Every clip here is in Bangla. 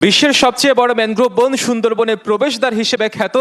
বিশ্বের সবচেয়ে বড় ম্যানগ্রোভ বন সুন্দরবনের প্রবেশদ্বার হিসেবে খ্যাত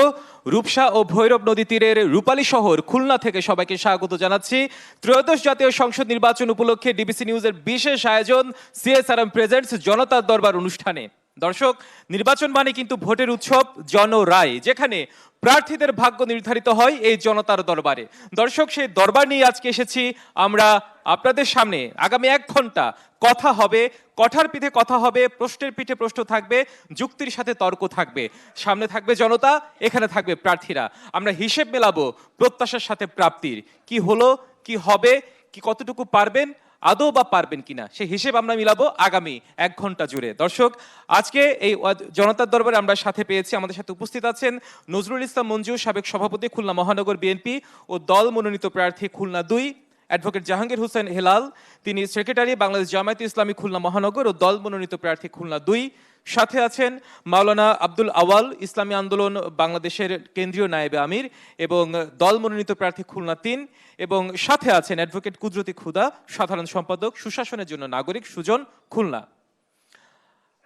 রূপসা ও ভৈরব নদী তীরের রূপালী শহর খুলনা থেকে সবাইকে স্বাগত জানাচ্ছি। ত্রয়োদশ জাতীয় সংসদ নির্বাচন উপলক্ষে ডিবিসি নিউজের বিশেষ আয়োজন সিএসআরএম প্রেজেন্টস জনতার দরবার অনুষ্ঠানে। দর্শক, নির্বাচন মানে কিন্তু ভোটের উৎসব, জনরায়, যেখানে প্রার্থীদের ভাগ্য নির্ধারিত হয় এই জনতার দরবারে। দর্শক, সেই দরবার নিয়ে আজকে এসেছি আমরা আপনাদের সামনে। আগামী 1 ঘন্টা কথা হবে, কথার পিঠে কথা হবে, প্রশ্নের পিঠে প্রশ্ন থাকবে, যুক্তির সাথে তর্ক থাকবে। সামনে থাকবে জনতা, এখানে থাকবে প্রার্থীরা। আমরা হিসেব মেলাবো প্রত্যাশার সাথে প্রাপ্তির। কি হলো, কি হবে, কি কতটুকু পারবেন, আদৌ বা পারবেন কিনা, সেই হিসেব আমরা মিলাবো আগামী 1 ঘন্টা জুড়ে। দর্শক, আজকে এই জনতার দরবারে আমরা সাথে পেয়েছি, আমাদের সাথে উপস্থিত আছেন নজরুল ইসলাম মঞ্জু, সাবেক সভাপতি খুলনা মহানগর বিএনপি ও দল মনোনীত প্রার্থী খুলনা 2, অ্যাডভোকেট জাহাঙ্গীর হোসেন হেলাল, তিনি সেক্রেটারি বাংলাদেশ জামায়াতে ইসলামী খুলনা মহানগর ও দল মনোনীত প্রার্থী খুলনা 2। সাথে আছেন মাওলানা আব্দুল আওয়াল, ইসলামী আন্দোলন বাংলাদেশের কেন্দ্রীয় নায়েবে আমির এবং দল মনোনীত প্রার্থী খুলনা 3। এবং সাথে আছেন অ্যাডভোকেট কুদরতি খুদা, সাধারণ সম্পাদক সুশাসনের জন্য নাগরিক সুজন, খুলনা।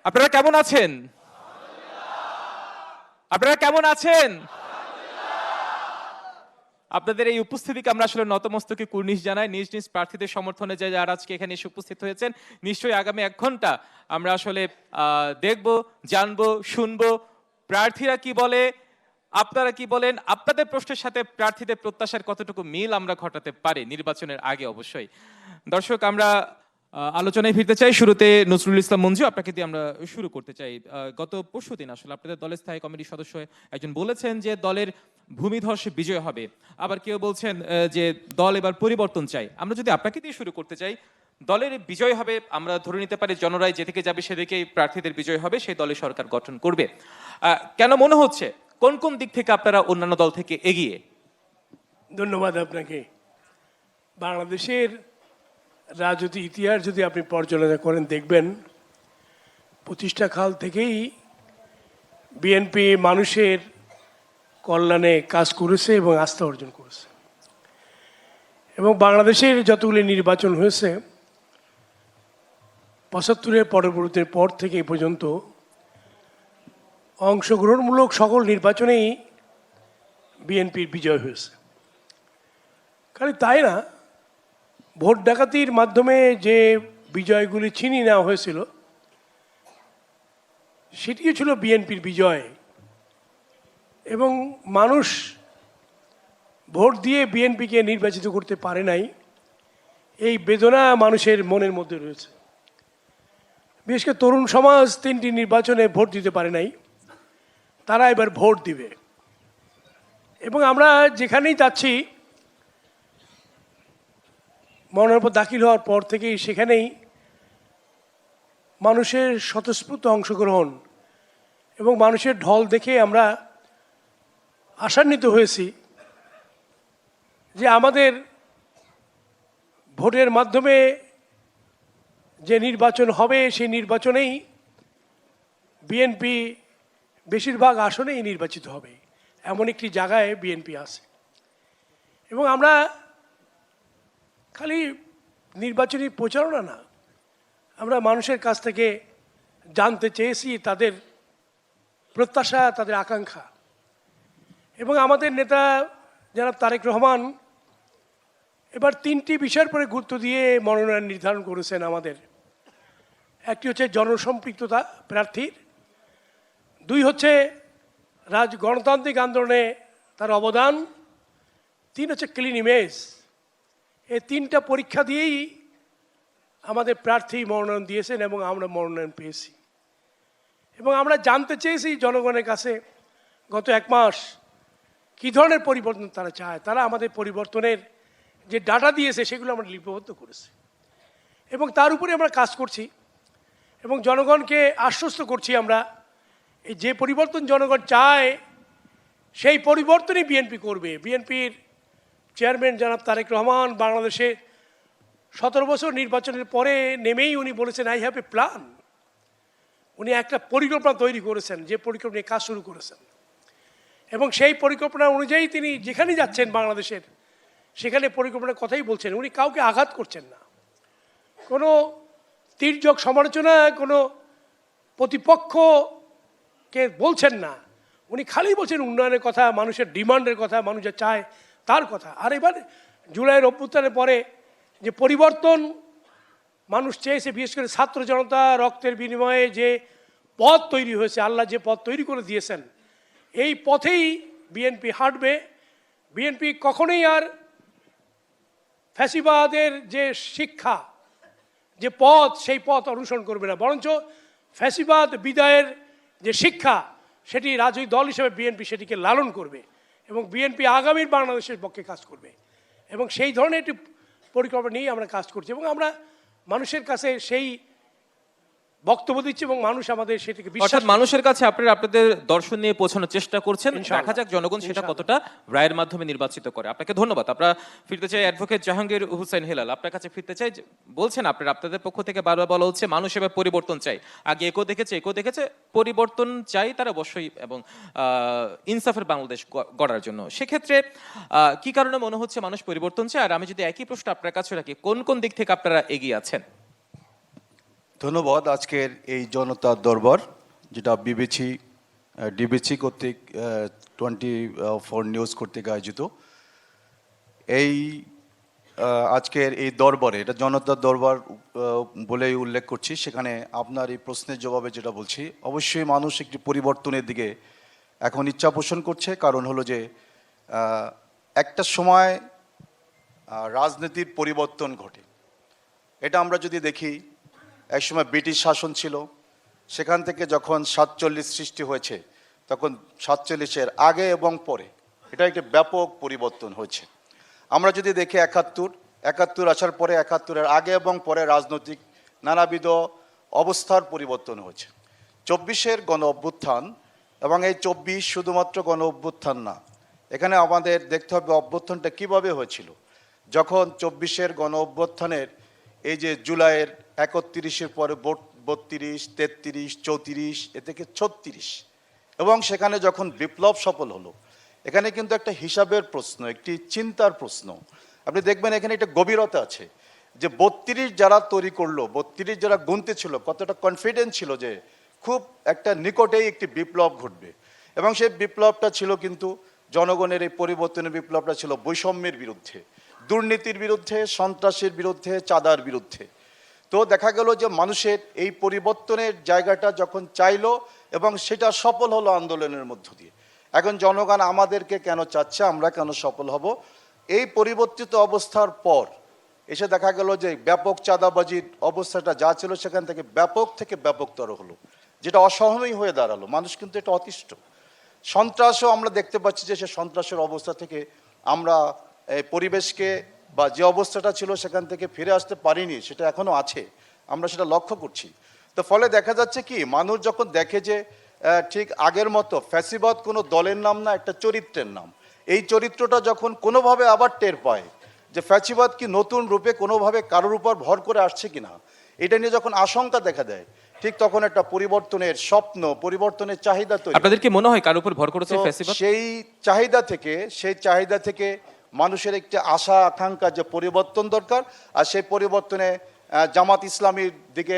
আপনারা কেমন আছেন? আপনারা কেমন আছেন? আপনাদের এই উপস্থিতিকে আমরা আসলে নতমস্তকে কুর্নিশ জানাই। নিজ নিজ প্রার্থীদের সমর্থনে যারা আজকে এখানে এসে উপস্থিত হয়েছেন, নিশ্চয়ই আগামী 1 ঘন্টা আমরা আসলে দেখব, জানবো, শুনবো প্রার্থীরা কি বলে, আপনারা কি বলেন, আপনাদের প্রশ্নের সাথে প্রার্থীদের প্রত্যাশার কতটুকু মিল আমরা ঘটাতে পারি নির্বাচনের আগে। অবশ্যই দর্শক, আমরা আলোচনায় ফিরতে চাই। শুরুতে নজরুল ইসলাম মঞ্জু, আপনাকে দিয়ে আমরা শুরু করতে চাই। গত পরশুদিন আসলে আপনাদের দলের স্থায়ী কমিটির সদস্য একজন বলেছেন যে দলের ভূমিধসে বিজয় হবে, আবার কেউ বলছেন যে দল এবার পরিবর্তন চাই। আমরা যদি আপনাকে দিয়ে শুরু করতে চাই, দলের বিজয় হবে, আমরা ধরে নিতে পারি জনরায় যেদিকে যাবে সেদিকেই প্রার্থীদের বিজয় হবে, সেই দলে সরকার গঠন করবে। কেন মনে হচ্ছে, কোন কোন দিক থেকে আপনারা অন্যান্য দল থেকে এগিয়ে? ধন্যবাদ আপনাকে। বাংলাদেশের রাজনৈতিক ইতিহাস যদি আপনি পর্যালোচনা করেন, দেখবেন প্রতিষ্ঠা কাল থেকেই বিএনপি মানুষের কল্যাণে কাজ করেছে এবং আস্থা অর্জন করেছে। এবং বাংলাদেশের যতগুলি নির্বাচন হয়েছে 75-এর পরবর্তীর পর থেকে এই পর্যন্ত অংশগ্রহণমূলক সকল নির্বাচনেই বিএনপির বিজয় হয়েছে। খালি তাই না, ভোট ডাকাতির মাধ্যমে যে বিজয়গুলি ছিনিয়ে নেওয়া হয়েছিল সেটিও ছিল বিএনপির বিজয়। এবং মানুষ ভোট দিয়ে বিএনপিকে নির্বাচিত করতে পারে নাই, এই বেদনা মানুষের মনের মধ্যে রয়েছে। বিশেষ করে তরুণ সমাজ 3টি নির্বাচনে ভোট দিতে পারে নাই, তারা এবার ভোট দিবে। এবং আমরা যেখানেই যাচ্ছি, মনোনয়নপত্র দাখিল হওয়ার পর থেকেই সেখানেই মানুষের স্বতঃস্ফূর্ত অংশগ্রহণ এবং মানুষের ঢল দেখে আমরা আশান্বিত হয়েছি যে আমাদের ভোটের মাধ্যমে যে নির্বাচন হবে সেই নির্বাচনেই বিএনপি বেশিরভাগ আসনেই নির্বাচিত হবে, এমন একটি জায়গায় বিএনপি আছে। এবং আমরা খালি নির্বাচনী প্রচারণা না, আমরা মানুষের কাছ থেকে জানতে চেয়েছি তাদের প্রত্যাশা, তাদের আকাঙ্ক্ষা। এবং আমাদের নেতা জনাব তারেক রহমান এবার 3টি বিষয়ের পরে গুরুত্ব দিয়ে মনোনয়ন নির্ধারণ করেছেন আমাদের। একটি হচ্ছে জনসম্পৃক্ততা প্রার্থীর, 2 হচ্ছে গণতান্ত্রিক আন্দোলনে তার অবদান, 3 হচ্ছে ক্লিন ইমেজ। এই 3টা পরীক্ষা দিয়েই আমাদের প্রার্থী মনোনয়ন দিয়েছেন এবং আমরা মনোনয়ন পেয়েছি। এবং আমরা জানতে চেয়েছি জনগণের কাছে গত 1 মাস কী ধরনের পরিবর্তন তারা চায়। তারা আমাদের পরিবর্তনের যে ডাটা দিয়েছে সেগুলো আমরা লিপিবদ্ধ করেছি এবং তার উপরে আমরা কাজ করছি এবং জনগণকে আশ্বস্ত করছি আমরা এই যে পরিবর্তন জনগণ চায় সেই পরিবর্তনই বিএনপি করবে। বিএনপির চেয়ারম্যান জনাব তারেক রহমান বাংলাদেশে 17 বছর নির্বাচনের পরে নেমেই উনি বলেছেন আই হ্যাভ এ প্ল্যান। উনি একটা পরিকল্পনা তৈরি করেছেন, যে পরিকল্পনা নিয়ে কাজ শুরু করেছেন এবং সেই পরিকল্পনা অনুযায়ী তিনি যেখানেই যাচ্ছেন বাংলাদেশের সেখানে পরিকল্পনার কথাই বলছেন। উনি কাউকে আঘাত করছেন না, কোনো তির্যক সমালোচনা, কোনো প্রতিপক্ষকে বলছেন না, উনি খালি বলছেন উন্নয়নের কথা, মানুষের ডিমান্ডের কথা, মানুষ যা চায় তার কথা। আর এবার জুলাইয়ের অভ্যুত্থানের পরে যে পরিবর্তন মানুষ চেয়েছে, বিশেষ করে ছাত্র জনতা রক্তের বিনিময়ে যে পথ তৈরি হয়েছে, আল্লাহ যে পথ তৈরি করে দিয়েছেন, এই পথেই বিএনপি হাঁটবে। বিএনপি কখনোই আর ফ্যাসিবাদের যে শিক্ষা, যে পথ, সেই পথ অনুসরণ করবে না, বরঞ্চ ফ্যাসিবাদ বিদায়ের যে শিক্ষা, সেটি রাজনৈতিক দল হিসেবে বিএনপি সেটিকে লালন করবে এবং বিএনপি আগামীর বাংলাদেশের পক্ষে কাজ করবে। এবং সেই ধরনের একটি পরিকল্পনা নিয়েই আমরা কাজ করছি এবং আমরা মানুষের কাছে সেই বক্তব্য দিচ্ছি এবং মানুষ আমাদের সেটিকে বিশ্বাস অর্থাৎ মানুষের কাছে আপনাদের দর্শন নিয়ে পৌঁছানোর চেষ্টা করছেন। ইনশাআল্লাহ। দেখা যাক জনগণ সেটা কতটা রায়ের মাধ্যমে নির্বাচিত করে। আপনাকে ধন্যবাদ। আমরা ফিরতে চাই অ্যাডভোকেট জাহাঙ্গীর হোসেন হেলাল, আপনার কাছে ফিরতে চাই। বলছেন আপনাদের পক্ষ থেকে বারবার বলা হচ্ছে মানুষ এবার পরিবর্তন চাই, আগে একো দেখেছে পরিবর্তন চাই তারা অবশ্যই, এবং ইনসাফের বাংলাদেশ গড়ার জন্য। সেক্ষেত্রে কি কারণে মনে হচ্ছে মানুষ পরিবর্তন চায়? আর আমি যদি একই প্রশ্ন আপনার কাছে রাখি, কোন কোন দিক থেকে আপনারা এগিয়ে আছেন? ধন্যবাদ। আজকের এই জনতার দরবার, যেটা ডিবিসি কর্তৃক 24 নিউজ কর্তৃক আয়োজিত, এই আজকের এই দরবারে, এটা জনতার দরবার বলেই উল্লেখ করছি। সেখানে আপনার এই প্রশ্নের জবাবে যেটা বলছি, অবশ্যই মানুষ একটি পরিবর্তনের দিকে এখন ইচ্ছা পোষণ করছে। কারণ হলো যে একটা সময় রাজনীতির পরিবর্তন ঘটে। এটা আমরা যদি দেখি, একসময় ব্রিটিশ শাসন ছিল, সেখান থেকে যখন 47 সৃষ্টি হয়েছে, তখন 47-এর আগে এবং পরে এটা একটি ব্যাপক পরিবর্তন হয়েছে। আমরা যদি দেখি 71 আসার পরে, 71-এর আগে এবং পরে রাজনৈতিক নানাবিধ অবস্থার পরিবর্তন হয়েছে। 24-এর গণ অভ্যুত্থান, এবং এই 24 শুধুমাত্র গণ অভ্যুত্থান না, এখানে আমাদের দেখতে হবে অভ্যুত্থানটা কিভাবে হয়েছিল। যখন 24-এর গণ অভ্যুত্থানের এই যে জুলাইয়ের 31-এর পরে 32, 33, 34, এ থেকে 36, এবং সেখানে যখন বিপ্লব সফল হলো, এখানে কিন্তু একটা হিসাবের প্রশ্ন, একটি চিন্তার প্রশ্ন। আপনি দেখবেন এখানে একটা গভীরতা আছে যে 32 যারা তৈরি করলো, 32 যারা গুনতে ছিল, কতটা কনফিডেন্স ছিল যে খুব একটা নিকটেই একটি বিপ্লব ঘটবে। এবং সেই বিপ্লবটা ছিল কিন্তু জনগণের, এই পরিবর্তনের বিপ্লবটা ছিল বৈষম্যের বিরুদ্ধে, দুর্নীতির বিরুদ্ধে, সন্ত্রাসের বিরুদ্ধে, চাঁদার বিরুদ্ধে। তো দেখা গেল যে মানুষের এই পরিবর্তনের জায়গাটা যখন চাইলো, এবং সেটা সফল হলো আন্দোলনের মধ্য দিয়ে। এখন জনগণ আমাদেরকে কেন চাচ্ছে, আমরা কেন সফল হব? এই পরিবর্তিত অবস্থার পর এসে দেখা গেল যে ব্যাপক চাঁদাবাজির অবস্থাটা যা ছিল, সেখান থেকে ব্যাপকতর হলো, যেটা অসহনীয় হয়ে দাঁড়ালো। মানুষ কিন্তু এটা অতিষ্ঠ। সন্ত্রাসও আমরা দেখতে পাচ্ছি যে সে সন্ত্রাসের অবস্থা থেকে আমরা এই পরিবেশকে, বা যে অবস্থাটা ছিল সেখান থেকে ফিরে আসতে পারিনি, সেটা এখনও আছে, আমরা সেটা লক্ষ্য করছি। তো ফলে দেখা যাচ্ছে কি, মানুষ যখন দেখে যে ঠিক আগের মতো ফ্যাসিবাদ কোনো দলের নাম না, একটা চরিত্রের নাম, এই চরিত্রটা যখন কোনোভাবে আবার টের পায় যে ফ্যাসিবাদ কি নতুন রূপে কোনোভাবে কারোর উপর ভর করে আসছে কিনা, এটা নিয়ে যখন আশঙ্কা দেখা দেয়, ঠিক তখন একটা পরিবর্তনের স্বপ্ন, পরিবর্তনের চাহিদা তৈরি। আপনাদের কি মনে হয় কার উপর ভর করেছে ফ্যাসিবাদ? সেই চাহিদা থেকে মানুষের একটি আশা আকাঙ্ক্ষা যে পরিবর্তন দরকার, আর সেই পরিবর্তনে জামাত ইসলামীর দিকে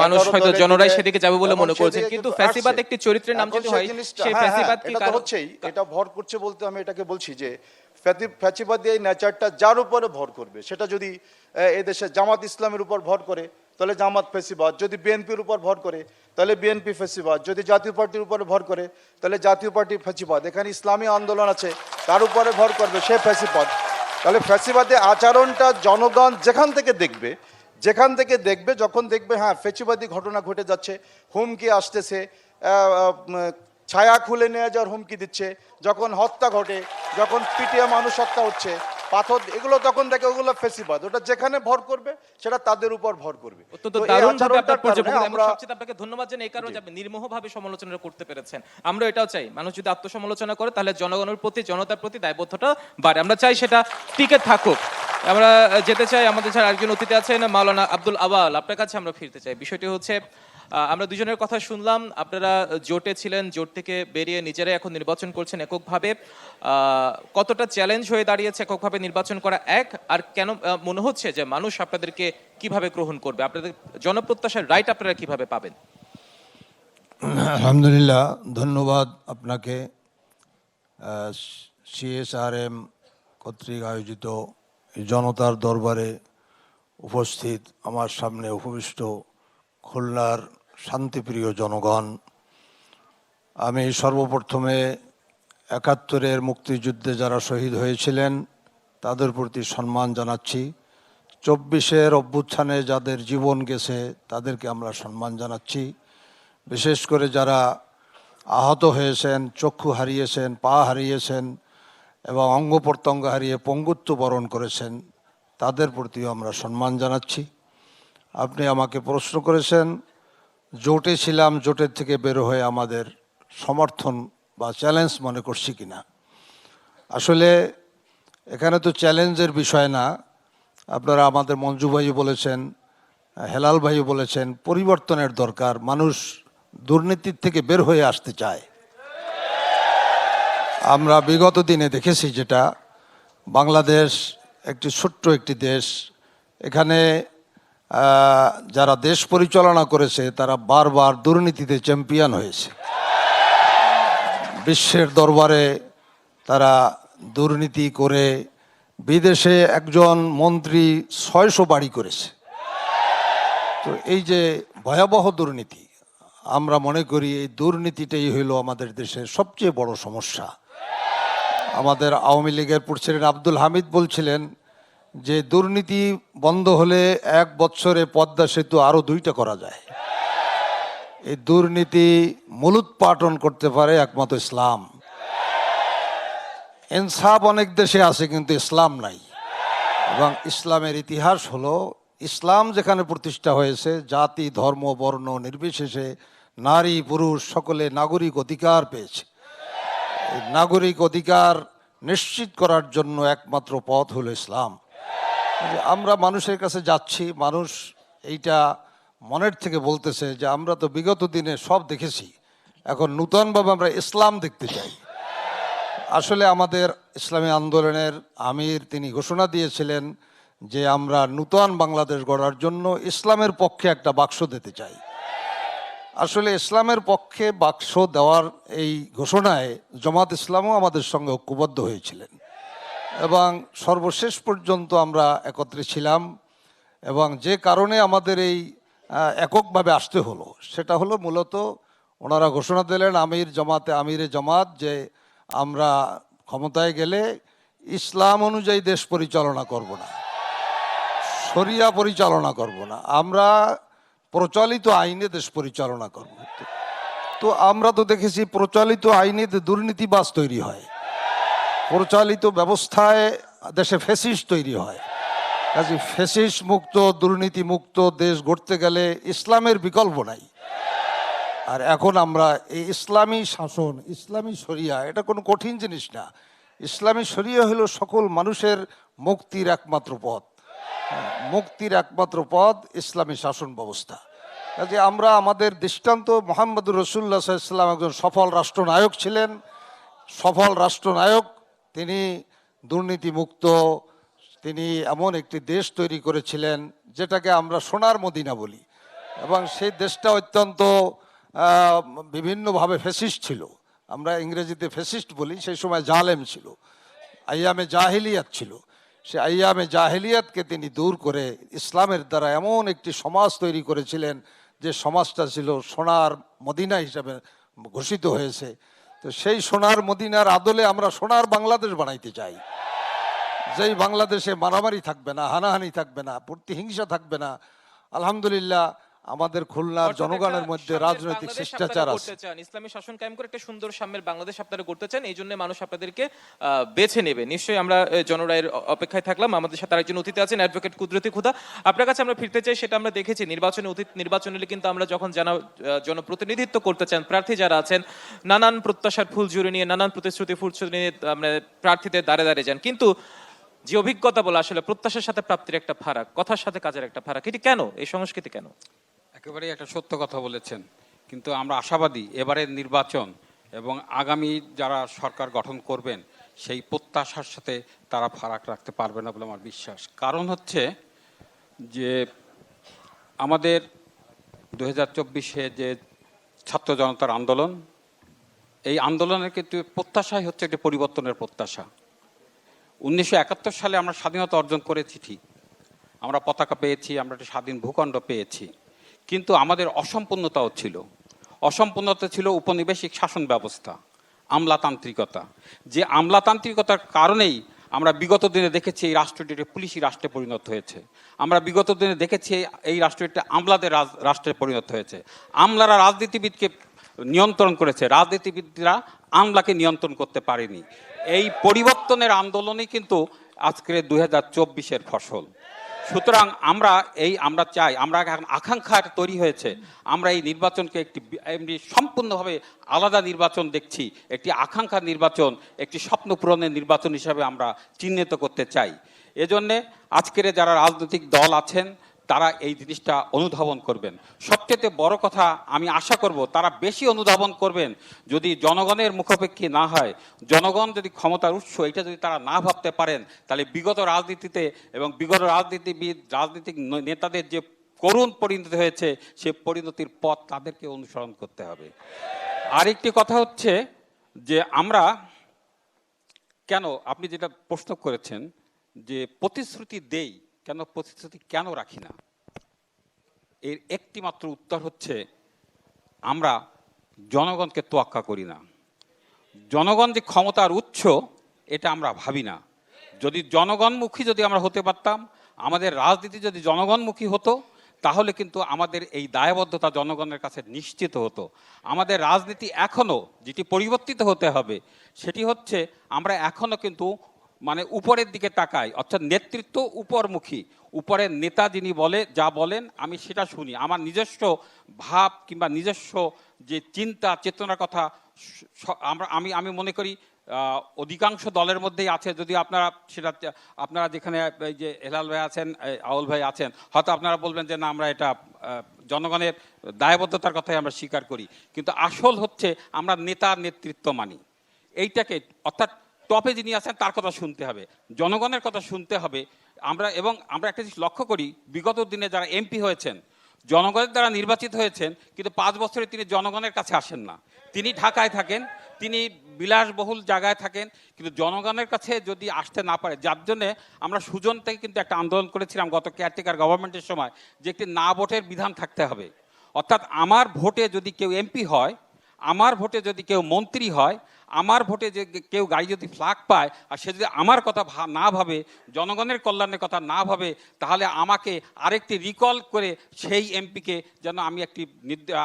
মানুষ হয়তো জনরাই সেদিকে যাবে বলে মনে করছেন, কিন্তু ফ্যাসিবাদ একটি চরিত্রের নাম যদি হয়, সেই ফ্যাসিবাদ কি এটা হচ্ছেই, এটা ভর করছে বলতে আমি এটাকে বলছি যে ফ্যাসিবাদ এই নেচারটা যার উপরে ভর করবে, সেটা যদি এদেশে জামাত ইসলামের উপর ভর করে, তাহলে জামাত ফ্যাসিবাদ, যদি বিএনপির উপর ভর করে তাহলে বিএনপি ফ্যাসিবাদ, যদি জাতীয় পার্টির উপরে ভর করে তাহলে জাতীয় পার্টি ফ্যাসিবাদ, এখানে ইসলামী আন্দোলন আছে তার উপরে ভর করবে সে ফ্যাসিবাদ। তাহলে ফ্যাসিবাদের আচরণটা জনগণ যেখান থেকে দেখবে, যখন দেখবে হ্যাঁ ফ্যাসিবাদী ঘটনা ঘটে যাচ্ছে, হুমকি আসতেছে, ছায়া খুলে নিয়ে যাওয়ার হুমকি দিচ্ছে, যখন হত্যা ঘটে, যখন পিটিয়ে মানুষ হত্যা হচ্ছে, পাথর, এগুলো তখন দেখে ওগুলো ফ্যাসিবাদ, ওটা যেখানে ভর করবে সেটা তাদের উপর ভর করবে। অত্যন্ত দারুণভাবে আপনার পর্যবেক্ষণ, আমরা সবচেয়ে আপনাকে ধন্যবাদ জানাই এই কারণে যে আপনি নির্মোহভাবে সমালোচনা করতে পেরেছেন। আমরা এটাও চাই, মানুষ যদি আত্মসমালোচনা করে তাহলে জনগণের প্রতি, জনতার প্রতি দায়বদ্ধতা বাড়ে। আমরা চাই সেটা টিকে থাকুক। আমরা যেতে চাই, আমাদের যারা আরেকজন অতিথি আছেন মাওলানা আব্দুল আওয়াল, আপনার কাছে আমরা ফিরতে চাই। বিষয়টি হচ্ছে, আমরা দুজনের কথা শুনলাম, আপনারা জোটে ছিলেন, জোট থেকে বেরিয়ে নিজেরাই এখন নির্বাচন করছেন এককভাবে। কতটা চ্যালেঞ্জ হয়ে দাঁড়িয়েছে এককভাবে নির্বাচন করা, আর কেন মনে হচ্ছে যে মানুষ আপনাদেরকে কিভাবে গ্রহণ করবে? আপনাদের জনপ্রত্যাশার রাইট আপনারা কিভাবে পাবেন? আলহামদুলিল্লাহ, ধন্যবাদ আপনাকে। সিএসআরএম কর্তৃক আয়োজিত এই জনতার দরবারে উপস্থিত, আমার সামনে উপবিষ্ট খুলনার শান্তিপ্রিয় জনগণ, আমি সর্বপ্রথমে ৭১-এর মুক্তিযুদ্ধে যারা শহীদ হয়েছিলেন তাদের প্রতি সম্মান জানাচ্ছি। ২৪-এর অভ্যুত্থানে যাদের জীবন গেছে তাদেরকে আমরা সম্মান জানাচ্ছি। বিশেষ করে যারা আহত হয়েছেন, চক্ষু হারিয়েছেন, পা হারিয়েছেন এবং অঙ্গ প্রত্যঙ্গ হারিয়ে পঙ্গুত্ব বরণ করেছেন, তাদের প্রতিও আমরা সম্মান জানাচ্ছি। আপনি আমাকে প্রশ্ন করেছেন জোটে ছিলাম, জোটের থেকে বের হয়ে আমাদের সমর্থন বা চ্যালেঞ্জ মনে করছি কিনা। আসলে এখানে তো চ্যালেঞ্জের বিষয় না। আপনারা আমাদের মঞ্জু ভাই বলেছেন, হেলাল ভাই বলেছেন, পরিবর্তনের দরকার। মানুষ দুর্নীতির থেকে বের হয়ে আসতে চায়। আমরা বিগত দিনে দেখেছি যেটা বাংলাদেশ একটি ছোট্ট একটি দেশ, এখানে যারা দেশ পরিচালনা করেছে তারা বারবার দুর্নীতিতে চ্যাম্পিয়ন হয়েছে। বিশ্বের দরবারে তারা দুর্নীতি করে বিদেশে একজন মন্ত্রী ৬০০ বাড়ি করেছে। তো এই যে ভয়াবহ দুর্নীতি, আমরা মনে করি এই দুর্নীতিটাই হইল আমাদের দেশের সবচেয়ে বড় সমস্যা। আমাদের আওয়ামী লীগের প্রেসিডেন্ট আব্দুল হামিদ বলছিলেন যে দুর্নীতি বন্ধ হলে ১ বছরে পদ্মা সেতু আরও ২টা করা যায়। এই দুর্নীতি মূলোৎপাটন করতে পারে একমাত্র ইসলাম। ইনসাফ অনেক দেশে আছে কিন্তু ইসলাম নাই। এবং ইসলামের ইতিহাস হলো, ইসলাম যেখানে প্রতিষ্ঠা হয়েছে জাতি ধর্ম বর্ণ নির্বিশেষে নারী পুরুষ সকলে নাগরিক অধিকার পেয়েছে। এই নাগরিক অধিকার নিশ্চিত করার জন্য একমাত্র পথ হলো ইসলাম। আমরা মানুষের কাছে যাচ্ছি, মানুষ এইটা মনের থেকে বলতেছে যে আমরা তো বিগত দিনে সব দেখেছি, এখন নূতনভাবে আমরা ইসলাম দেখতে চাই। আসলে আমাদের ইসলামী আন্দোলনের আমির তিনি ঘোষণা দিয়েছিলেন যে আমরা নূতন বাংলাদেশ গড়ার জন্য ইসলামের পক্ষে একটা বাক্স দিতে চাই। আসলে ইসলামের পক্ষে বাক্স দেওয়ার এই ঘোষণায় জামাত ইসলামও আমাদের সঙ্গে ঐক্যবদ্ধ হয়েছিলেন এবং সর্বশেষ পর্যন্ত আমরা একত্রে ছিলাম। এবং যে কারণে আমাদের এই এককভাবে আসতে হলো সেটা হলো মূলত ওনারা ঘোষণা দিলেন আমিরে জামাত যে আমরা ক্ষমতায় গেলে ইসলাম অনুযায়ী দেশ পরিচালনা করব না, শরিয়া পরিচালনা করব না, আমরা প্রচলিত আইনে দেশ পরিচালনা করব। তো আমরা তো দেখেছি প্রচলিত আইনে দুর্নীতিবাজ তৈরি হয়, প্রচলিত ব্যবস্থায় দেশে ফ্যাসিস্ট তৈরি হয়। কাজে ফ্যাসিস্ট মুক্ত দুর্নীতি মুক্ত দেশ গড়তে গেলে ইসলামের বিকল্প নাই। আর এখন আমরা এই ইসলামী শাসন, ইসলামী শরিয়া, এটা কোনো কঠিন জিনিস না। ইসলামী শরিয়া হলো সকল মানুষের মুক্তির একমাত্র পথ। মুক্তির একমাত্র পথ ইসলামী শাসন ব্যবস্থা। কাজে আমরা আমাদের দৃষ্টান্ত মুহাম্মদুর রাসূলুল্লাহ সাল্লাল্লাহু আলাইহি ওয়াসাল্লাম একজন সফল রাষ্ট্রনায়ক ছিলেন। সফল রাষ্ট্রনায়ক, তিনি দুর্নীতিমুক্ত, তিনি এমন একটি দেশ তৈরি করেছিলেন যেটাকে আমরা সোনার মদিনা বলি। এবং সেই দেশটা অত্যন্ত বিভিন্নভাবে ফ্যাসিস্ট ছিল। আমরা ইংরেজিতে ফ্যাসিস্ট বলি, সেই সময় জালেম ছিল, আইয়ামে জাহিলিয়াত ছিল। সে আইয়ামে জাহিলিয়াতকে তিনি দূর করে ইসলামের দ্বারা এমন একটি সমাজ তৈরি করেছিলেন যে সমাজটা ছিল সোনার মদিনা হিসাবে ঘোষিত হয়েছে। তো সেই সোনার মদিনার আদলে আমরা সোনার বাংলাদেশ বানাইতে চাই, যেই বাংলাদেশে মারামারি থাকবে না, হানাহানি থাকবে না, প্রতিহিংসা থাকবে না। আলহামদুলিল্লাহ আমাদের খুলনার জনগণের মধ্যে রাজনৈতিক শিষ্টাচার আছে। ইসলামী শাসন কায়েম করে একটা সুন্দর সাম্যের বাংলাদেশ আপনারা করতে চান, এই জন্য মানুষ আপনাদেরকে বেছে নেবে। নিশ্চয়ই আমরা জনরায়ের অপেক্ষায় থাকলাম। আমাদের সাথে আরেকজন অতিথি আছেন, অ্যাডভোকেট কুদরতি খুদা। আপনার কাছে আমরা ফিরতে চাই, সেটা আমরা দেখেছি নির্বাচনে কিন্তু আমরা যখন জনপ্রতিনিধিত্ব করতে চান, প্রার্থী যারা আছেন নানান প্রত্যাশার ফুল জুড়ে নিয়ে, নানান প্রতিশ্রুতি ফুল জুড়ে নিয়ে আমরা প্রার্থীদের দাঁড়ে দাঁড়িয়ে যান, কিন্তু যে অভিজ্ঞতা বলে আসলে প্রত্যাশার সাথে প্রাপ্তির একটা ফারাক, কথার সাথে কাজের একটা ফারাক, এটি কেন, এই সংস্কৃতি কেন? একেবারেই একটা সত্য কথা বলেছেন। কিন্তু আমরা আশাবাদী এবারের নির্বাচন এবং আগামী যারা সরকার গঠন করবেন সেই প্রত্যাশার সাথে তারা ফারাক রাখতে পারবে না বলে আমার বিশ্বাস। কারণ হচ্ছে যে আমাদের 2024-এ যে ছাত্র জনতার আন্দোলন, এই আন্দোলনের কিন্তু প্রত্যাশাই হচ্ছে একটি পরিবর্তনের প্রত্যাশা। 1971 সালে আমরা স্বাধীনতা অর্জন করেছি ঠিক, আমরা পতাকা পেয়েছি, আমরা একটা স্বাধীন ভূখণ্ড পেয়েছি, কিন্তু আমাদের অসম্পূর্ণতাও ছিল। অসম্পূর্ণতা ছিল উপনিবেশিক শাসন ব্যবস্থা, আমলাতান্ত্রিকতা। যে আমলাতান্ত্রিকতার কারণেই আমরা বিগত দিনে দেখেছি এই রাষ্ট্রটি একটি পুলিশি রাষ্ট্রে পরিণত হয়েছে। আমরা বিগত দিনে দেখেছি এই রাষ্ট্রটি আমলাদের রাষ্ট্রে পরিণত হয়েছে। আমলারা রাজনীতিবিদকে নিয়ন্ত্রণ করেছে, রাজনীতিবিদরা আমলাকে নিয়ন্ত্রণ করতে পারেনি। এই পরিবর্তনের আন্দোলনই কিন্তু আজকের 2024-এর ফসল। সুতরাং আমরা চাই, আমরা এখন আকাঙ্ক্ষা তৈরি হয়েছে, আমরা এই নির্বাচনকে একটি সম্পূর্ণভাবে আলাদা নির্বাচন দেখছি, একটি আকাঙ্ক্ষা নির্বাচন, একটি স্বপ্ন পূরণের নির্বাচন হিসাবে আমরা চিহ্নিত করতে চাই। এজন্যে আজকের যারা রাজনৈতিক দল আছেন তারা এই জিনিসটা অনুধাবন করবেন। সবচেয়ে বড় কথা আমি আশা করব তারা বেশি অনুধাবন করবেন যদি জনগণের মুখাপেক্ষী না হয়, জনগণ যদি ক্ষমতার উৎস এটা যদি তারা না ভাবতে পারেন, তাহলে বিগত রাজনীতিতে এবং বিগত রাজনীতিক নেতাদের যে করুণ পরিণতি হয়েছে সে পরিণতির পথ তাদেরকে অনুসরণ করতে হবে। আরেকটি কথা হচ্ছে যে আমরা কেন, আপনি যেটা প্রশ্ন করেছেন যে প্রতিশ্রুতি দেই কেন, প্রতিশ্রুতি কেন রাখি না, এর একটি মাত্র উত্তর হচ্ছে আমরা জনগণকে তোয়াক্কা করি না। জনগণ যে ক্ষমতার উৎস এটা আমরা ভাবি না। যদি জনগণমুখী যদি আমরা হতে পারতাম, আমাদের রাজনীতি যদি জনগণমুখী হতো, তাহলে কিন্তু আমাদের এই দায়বদ্ধতা জনগণের কাছে নিশ্চিত হতো। আমাদের রাজনীতি এখনও যেটি পরিবর্তিত হতে হবে সেটি হচ্ছে আমরা এখনও কিন্তু মানে উপরের দিকে তাকাই, অর্থাৎ নেতৃত্ব উপরমুখী। উপরের নেতা যিনি যা বলেন আমি সেটা শুনি, আমার নিজস্ব ভাব কিংবা নিজস্ব যে চিন্তা চেতনার কথা আমি মনে করি অধিকাংশ দলের মধ্যেই আছে। যদি আপনারা যেখানে এই যে হেলাল ভাই আছেন, আউল ভাই আছেন, হয়তো আপনারা বলবেন যে না আমরা এটা জনগণের দায়বদ্ধতার কথাই আমরা স্বীকার করি, কিন্তু আসল হচ্ছে আমরা নেতার নেতৃত্ব মানি এইটাকে, অর্থাৎ টপে যিনি আছেন তার কথা শুনতে হবে, জনগণের কথা শুনতে হবে। আমরা একটা জিনিস লক্ষ্য করি, বিগত দিনে যারা এমপি হয়েছেন জনগণের দ্বারা নির্বাচিত হয়েছেন, কিন্তু 5 বছরে তিনি জনগণের কাছে আসেন না। তিনি ঢাকায় থাকেন, তিনি বিলাসবহুল জায়গায় থাকেন, কিন্তু জনগণের কাছে যদি আসতে না পারে, যার জন্যে আমরা সুজন থেকে কিন্তু একটা আন্দোলন করেছিলাম গত কেয়ারটেকার গভর্নমেন্টের সময় যে একটি না ভোটের বিধান থাকতে হবে। অর্থাৎ আমার ভোটে যদি কেউ এমপি হয়, আমার ভোটে যদি কেউ মন্ত্রী হয়, আমার ভোটে যে কেউ গাড়ি যদি ফ্ল্যাগ পায় আর সে যদি আমার কথা না ভাবে, জনগণের কল্যাণের কথা না ভাবে, তাহলে আমাকে আরেকটি রিকল করে সেই এমপিকে যেন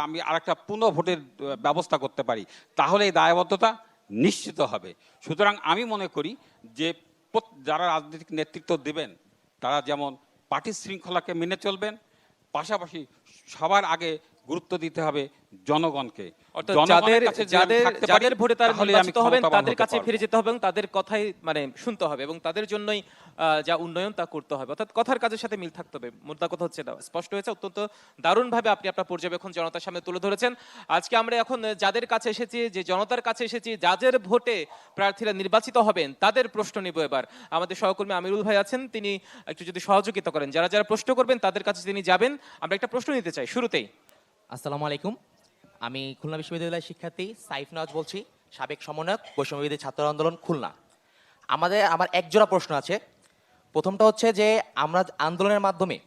আমি আরেকটা পুনঃ ভোটের ব্যবস্থা করতে পারি, তাহলে এই দায়বদ্ধতা নিশ্চিত হবে। সুতরাং আমি মনে করি যে যারা রাজনৈতিক নেতৃত্ব দেবেন তারা যেমন পার্টি শৃঙ্খলাকে মেনে চলবেন, পাশাপাশি সবার আগে গুরুত্ব দিতে হবে জনগণকে। যাদের ভোটে তারা নির্বাচিত হবেন তাদের কাছে ফিরে যেতে হবে এবং তাদের কথাই মানে শুনতে হবে এবং তাদের জন্যই যা উন্নয়ন তা করতে হবে, অর্থাৎ কথার কাজের সাথে মিল থাকতে হবে। মোদ্দা কথা হচ্ছে স্পষ্ট হয়েছে, অত্যন্ত দারুণভাবে আপনি আপনার পর্যবেক্ষণ জনতার সামনে তুলে ধরেছেন। আজকে আমরা এখন যাদের কাছে এসেছি, যে জনতার কাছে এসেছি, যাদের ভোটে প্রার্থীরা নির্বাচিত হবেন তাদের প্রশ্ন নিব। এবার আমাদের সহকর্মী আমিরুল ভাই আছেন, তিনি একটু যদি সহযোগিতা করেন, যারা যারা প্রশ্ন করবেন তাদের কাছে তিনি যাবেন। আমরা একটা প্রশ্ন নিতে চাই শুরুতেই। আসসালামু আলাইকুম, আমি খুলনা বিশ্ববিদ্যালয়ের শিক্ষার্থী সাইফ নওয়াজ বলছি, সাবেক সমন্বয়ক বৈষম্যবিরোধী ছাত্র আন্দোলন খুলনা। আমার একজোড়া প্রশ্ন আছে। প্রথমটা হচ্ছে যে আমরা আন্দোলনের মাধ্যমে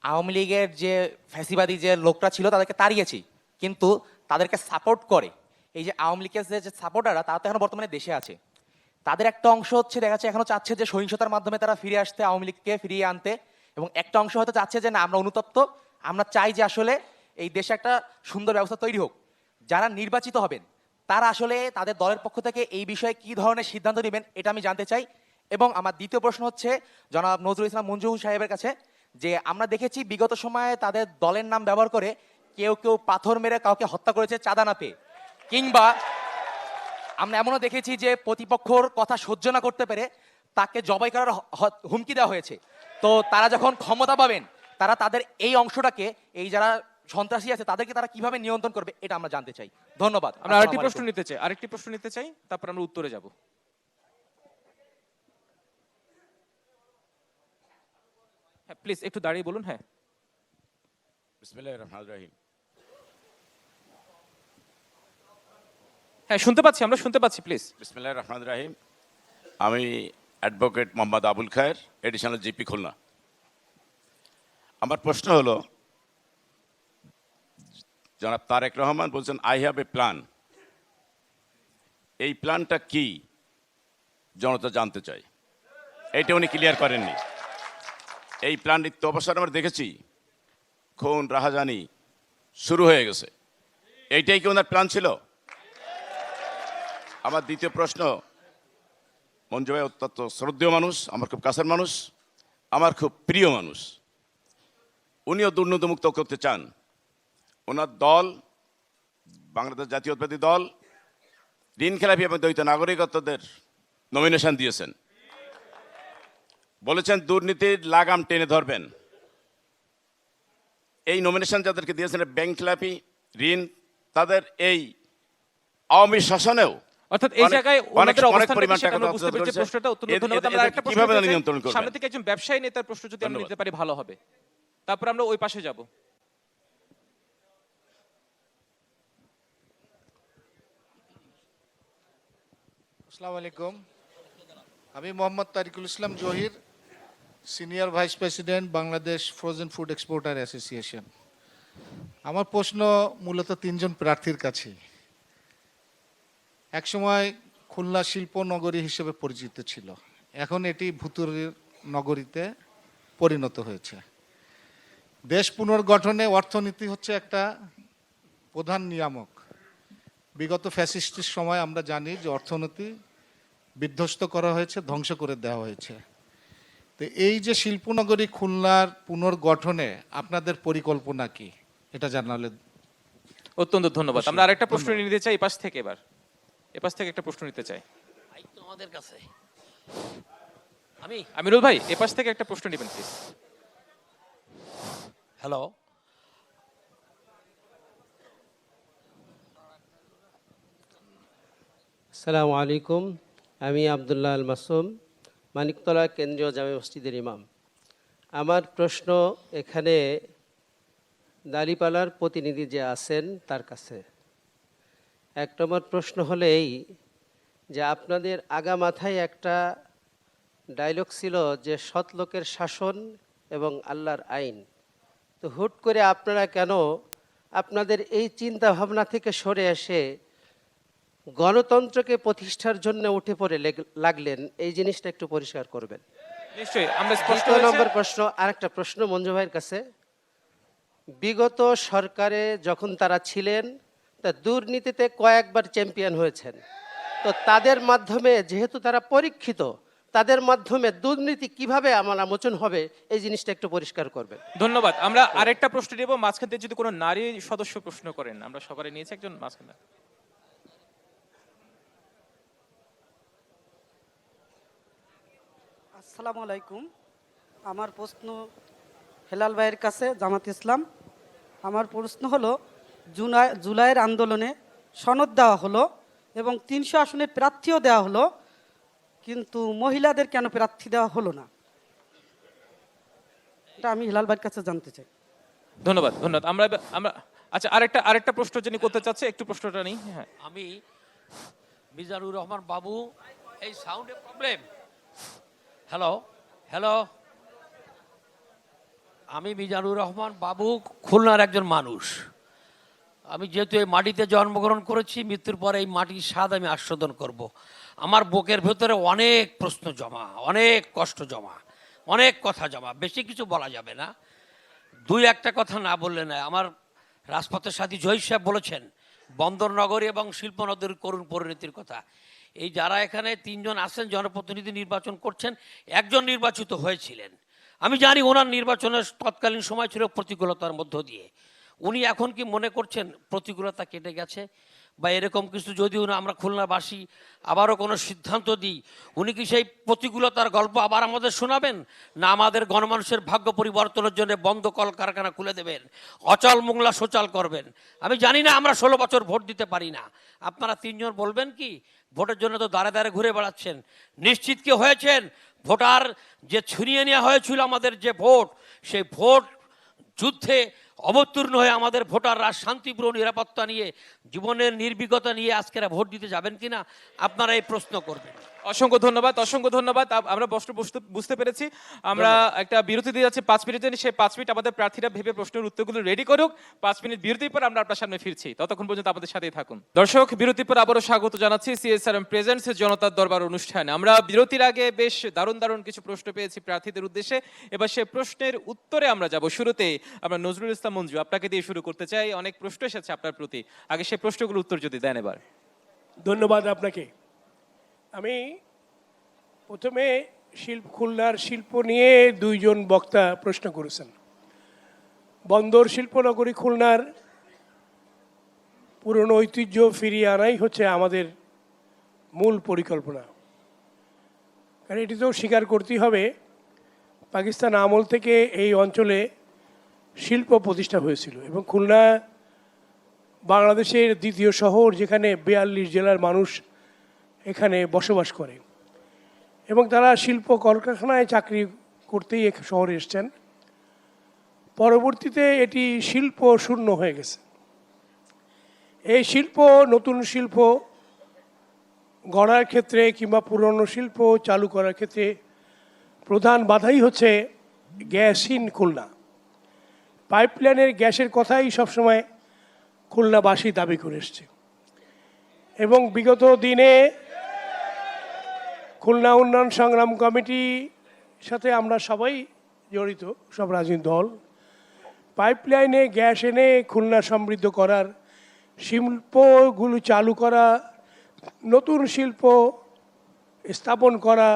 আওয়ামী লীগের যে ফ্যাসিবাদী যে লোকরা ছিল তাদেরকে তাড়িয়েছি, কিন্তু তাদেরকে সাপোর্ট করে এই যে আওয়ামী লীগের যে সাপোর্টাররা, তারা তো এখন বর্তমানে দেশে আছে। তাদের একটা অংশ হচ্ছে দেখা যাচ্ছে এখনো চাচ্ছে যে সহিংসতার মাধ্যমে তারা ফিরে আসতে, আওয়ামী লীগকে ফিরিয়ে আনতে, এবং একটা অংশ হয়তো চাচ্ছে যে না আমরা অনুতপ্ত, আমরা চাই যে আসলে এই দেশে একটা সুন্দর ব্যবস্থা তৈরি হোক। যারা নির্বাচিত হবেন তারা আসলে তাদের দলের পক্ষ থেকে এই বিষয়ে কি ধরনের সিদ্ধান্ত নেবেন এটা আমি জানতে চাই। এবং আমার দ্বিতীয় প্রশ্ন হচ্ছে জনাব নজরুল ইসলাম মঞ্জু সাহেবের কাছে, যে আমরা দেখেছি বিগত সময়ে তাদের দলের নাম ব্যবহার করে কেউ কেউ পাথর মেরে কাউকে হত্যা করেছে চাঁদা না পেয়ে, কিংবা আমরা এমনও দেখেছি যে প্রতিপক্ষর কথা সহ্য না করতে পেরে তাকে জবাই করার হুমকি দেওয়া হয়েছে। তো তারা যখন ক্ষমতা পাবেন তারা তাদের এই অংশটাকে, এই যারা সন্ত্রাসী আছে তাদেরকে তারা কিভাবে নিয়ন্ত্রণ করবে এটা আমরা জানতে চাই। ধন্যবাদ। আমরা আরেকটি প্রশ্ন নিতে চাই, তারপর আমরা উত্তরে যাব। হ্যাঁ প্লিজ একটু দাঁড়িয়ে বলুন। হ্যাঁ, বিসমিল্লাহির রহমানির রহিম। হ্যাঁ, শুনতে পাচ্ছি, আমরা শুনতে পাচ্ছি, প্লিজ। বিসমিল্লাহির রহমানির রহিম। আমি অ্যাডভোকেট মোহাম্মদ আবুল খায়ের, এডিশনাল জিপি খুলনা। আমার প্রশ্ন হলো, জনাব তারেক রহমান বলছেন আই হ্যাভ এ প্ল্যান। এই প্ল্যানটা কি জনতা জানতে চাই, এইটা উনি ক্লিয়ার করেননি। এই প্ল্যান তো অবসর আমরা দেখেছি, খুন রাহাজানি শুরু হয়ে গেছে, এইটাই কি ওনার প্ল্যান ছিল? আমার দ্বিতীয় প্রশ্ন, মঞ্জু ভাই অত্যন্ত শ্রদ্ধেয় মানুষ, আমার খুব কাছের মানুষ, আমার খুব প্রিয় মানুষ। উনিও দুর্নীতিমুক্ত করতে চান। ওনার দল বাংলাদেশ জাতীয়তাবাদী দল ঋণ খেলাপি এবং দ্বৈত নাগরিকত্বদের নমিনেশন দিয়েছেন, বলেছেন দুর্নীতির লাগাম টেনে ধরবেন। এই নমিনেশন যাদেরকে দিয়েছেন ব্যাংক খেলাপি, ঋণ, তাদের এই আওয়ামী শাসনেও অর্থাৎ এই জায়গায় ওনাদের অবস্থান পরিমাণ টাকা আমরা বুঝতে পেরেছি। প্রশ্নটা অত্যন্ত ধন্যবাদ। আমরা আরেকটা প্রশ্ন কিভাবে নিতে চাই। নিয়ন্ত্রণ করবেন? সামনে থেকে একজন ব্যবসায়ী নেতার প্রশ্ন যদি আমরা ধন্যবাদ। নিতে পারি ভালো হবে, তারপর আমরা ওই পাশে যাব। আসসালামু আলাইকুম। আমি Mohammad Tarikul Islam Zahir, senior vice president, Bangladesh frozen food exporter association. আমার প্রশ্ন মূলত তিনজন প্রার্থীর কাছে। একসময় খুলনা শিল্প নগরী হিসেবে পরিচিত ছিল, এখন এটি ভুতুড়ের নগরীতে পরিণত হয়েছে। দেশ পুনর্গঠনে অর্থনীতি হচ্ছে একটা প্রধান নিয়ামক। বিগত ফ্যাসিস্টের সময় আমরা জানি যে অর্থনীতি বিধ্বস্ত করা হয়েছে, ধ্বংস করে দেওয়া হয়েছে। তো এই যে শিল্পনগরী খুলনার পুনর্গঠনে আপনাদের পরিকল্পনা কি, এটা জানালে। অত্যন্ত ধন্যবাদ। আমরা আরেকটা প্রশ্ন নিতে চাই এই পাশ থেকে। এবার এই পাশ থেকে একটা প্রশ্ন নিতে চাই। আমাদের কাছে আমিরুল ভাই, এই পাশ থেকে একটা প্রশ্ন নেবেন প্লিজ। হ্যালো, আসসালামু আলাইকুম। আমি আব্দুল্লাহ আল মাসুম, মানিকতলা কেন্দ্রীয় জামে মসজিদের ইমাম। আমার প্রশ্ন এখানে দাঁড়িপাল্লার প্রতিনিধি যে আছেন তার কাছে। এক নম্বর প্রশ্ন হলো এই যে আপনাদের আগা মাথায় একটা ডায়লগ ছিল যে সৎ লোকের শাসন এবং আল্লাহর আইন। তো হুট করে আপনারা কেন আপনাদের এই চিন্তা ভাবনা থেকে সরে এসে গণতন্ত্রকে প্রতিষ্ঠার জন্য উঠে পড়ে লাগলেন? এই জিনিসটা একটু পরিষ্কার করবেন। নিশ্চয়ই, আমরা স্পষ্ট দ্বিতীয় নম্বর প্রশ্ন, আরেকটা প্রশ্ন মঞ্জু ভাইয়ের কাছে। বিগত সরকারে যখন তারা ছিলেন, তা দুর্নীতিতে কয়েকবার চ্যাম্পিয়ন হয়েছেন। তো তাদের মাধ্যমে, যেহেতু তারা পরীক্ষিত, তাদের মাধ্যমে দুর্নীতি কিভাবে মোচন হবে এই জিনিসটা একটু পরিষ্কার করবেন। ধন্যবাদ। আমরা আরেকটা প্রশ্ন নেব। মাঝখান থেকে যদি কোনো নারী সদস্য প্রশ্ন করেন, আমরা সবারই নিয়েছি, একজন মাঝখানে। আসসালামু আলাইকুম। আমার প্রশ্ন হেলাল ভাইয়ের কাছে, জামাত ইসলাম। আমার প্রশ্ন হলো, জুলাইয়ের আন্দোলনে সনদ দেওয়া হলো এবং 300 আসনের প্রার্থীও দেওয়া হলো, কিন্তু মহিলাদের কেন প্রার্থী দেওয়া হলো না? এটা আমি হেলাল ভাইয়ের কাছে জানতে চাই। ধন্যবাদ, ধন্যবাদ। আমরা আমরা আচ্ছা, আরেকটা প্রশ্ন যিনি করতে চাচ্ছে, একটু প্রশ্নটা নেই। হ্যাঁ, আমি মিজানুর রহমান বাবু। এই সাউন্ডে প্রবলেম। হ্যালো হ্যালো, আমি মিজানুর রহমান বাবু, খুলনার একজন মানুষ। আমি যেহেতু এই মাটিতে জন্মগ্রহণ করেছি, মৃত্যুর পরে এই মাটির স্বাদ আমি আস্বাদন করব। আমার বুকের ভেতরে অনেক প্রশ্ন জমা, অনেক কষ্ট জমা, অনেক কথা জমা। বেশি কিছু বলা যাবে না, দুই একটা কথা না বললে না। আমার রাজপথের সাথী জহির সাহেব বলেছেন বন্দর নগরী এবং শিল্পনগরীর করুণ পরিণতির কথা। এই যারা এখানে তিনজন আছেন জনপ্রতিনিধি নির্বাচন করছেন, একজন নির্বাচিত হয়েছিলেন। আমি জানি ওনার নির্বাচনের তৎকালীন সময় ছিল প্রতিকূলতার মধ্য দিয়ে। উনি এখন কি মনে করছেন প্রতিকূলতা কেটে গেছে বা এরকম কিছু? যদি আমরা খুলনাবাসী আবারও কোনো সিদ্ধান্ত দিই, উনি কি সেই প্রতিকূলতার গল্প আবার আমাদের শোনাবেন, না আমাদের গণমানুষের ভাগ্য পরিবর্তনের জন্য বন্ধ কলকারখানা খুলে দেবেন, অচল মোংলা সচল করবেন? আমি জানি না, আমরা 16 বছর ভোট দিতে পারি না। আপনারা তিনজন বলবেন কি? ভোটের জন্য তো দাঁড়ে দাঁড়ে ঘুরে বেড়াচ্ছেন। নিশ্চিত কি হয়েছেন? ভোটার যে ছিনিয়ে নেওয়া হয়েছিল আমাদের যে ভোট, সেই ভোট যুদ্ধে অবতীর্ণ হয়ে আমাদের ভোটাররা শান্তিপূর্ণ নিরাপত্তা নিয়ে জীবনের নির্বিঘ্নতা নিয়ে আজকেরা ভোট দিতে যাবেন কিনা আপনারা এই প্রশ্ন করবেন। অসংখ্য ধন্যবাদ, অসংখ্য ধন্যবাদ। আমরা প্রশ্ন বুঝতে পেরেছি। আমরা একটা বিরতি দিয়ে যাচ্ছি 5 মিনিটের, সেই 5 মিনিট আমাদের প্রার্থীরা ভেবে প্রশ্নের উত্তরগুলো রেডি করুক। 5 মিনিট বিরতির পর আমরা আপনার সামনে ফিরছি, ততক্ষণ পর্যন্ত আমাদের সাথেই থাকুন। দর্শক, বিরতির পর আবারও স্বাগত জানাচ্ছি সিএসআরএম প্রেজেন্টস জনতার দরবার অনুষ্ঠানে। আমরা বিরতির আগে বেশ দারুণ কিছু প্রশ্ন পেয়েছি প্রার্থীদের উদ্দেশ্যে। এবার সেই প্রশ্নের উত্তরে আমরা যাব। শুরুতে আমরা নজরুল ইসলাম মঞ্জু, আপনাকে দিয়ে শুরু করতে চাই। অনেক প্রশ্ন এসেছে আপনার প্রতি, আগে সেই প্রশ্নগুলোর উত্তর যদি দেন এবার। ধন্যবাদ আপনাকে। আমি প্রথমে খুলনার শিল্প নিয়ে দুইজন বক্তা প্রশ্ন করেছেন। বন্দর শিল্পনগরী খুলনার পুরনো ঐতিহ্য ফিরিয়ে আনাই হচ্ছে আমাদের মূল পরিকল্পনা। কারণ এটি তো স্বীকার করতেই হবে, পাকিস্তান আমল থেকে এই অঞ্চলে শিল্প প্রতিষ্ঠা হয়েছিল এবং খুলনা বাংলাদেশের দ্বিতীয় শহর, যেখানে 42 জেলার মানুষ এখানে বসবাস করে এবং তারা শিল্প কলকারখানায় চাকরি করতেই এক শহরে এসছেন। পরবর্তীতে এটি শিল্প শূন্য হয়ে গেছে। এই শিল্প, নতুন শিল্প গড়ার ক্ষেত্রে কিংবা পুরনো শিল্প চালু করার ক্ষেত্রে প্রধান বাধাই হচ্ছে গ্যাসহীন খুলনা। পাইপলাইনের গ্যাসের কথাই সবসময় খুলনাবাসী দাবি করে এসছে এবং বিগত দিনে খুলনা উন্নয়ন সংগ্রাম কমিটির সাথে আমরা সবাই জড়িত, সব রাজনৈতিক দল, পাইপলাইনে গ্যাস এনে খুলনা সমৃদ্ধ করার, শিল্পগুলো চালু করা, নতুন শিল্প স্থাপন করা,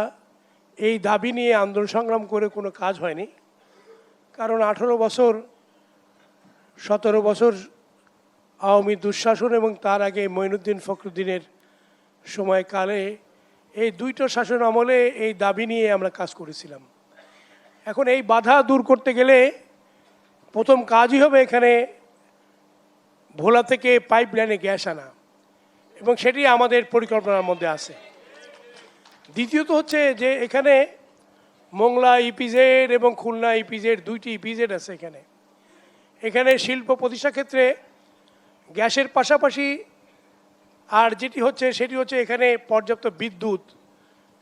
এই দাবি নিয়ে আন্দোলন সংগ্রাম করে কোনো কাজ হয়নি। কারণ 18 বছর 17 বছর আওয়ামী দুঃশাসন এবং তার আগে মঈনুদ্দিন ফখরুদ্দিনের সময়কালে এই দুইটা শাসন আমলে এই দাবি নিয়ে আমরা কাজ করেছিলাম। এখন এই বাধা দূর করতে গেলে প্রথম কাজই হবে এখানে ভোলা থেকে পাইপলাইনে গ্যাস আনা এবং সেটি আমাদের পরিকল্পনার মধ্যে আছে। দ্বিতীয়ত হচ্ছে যে এখানে মোংলা ইপিজেড এবং খুলনা ইপিজেড, দুইটি ইপিজেড আছে এখানে। এখানে শিল্প প্রতিষ্ঠা ক্ষেত্রে গ্যাসের পাশাপাশি আর যেটি হচ্ছে সেটি হচ্ছে এখানে পর্যাপ্ত বিদ্যুৎ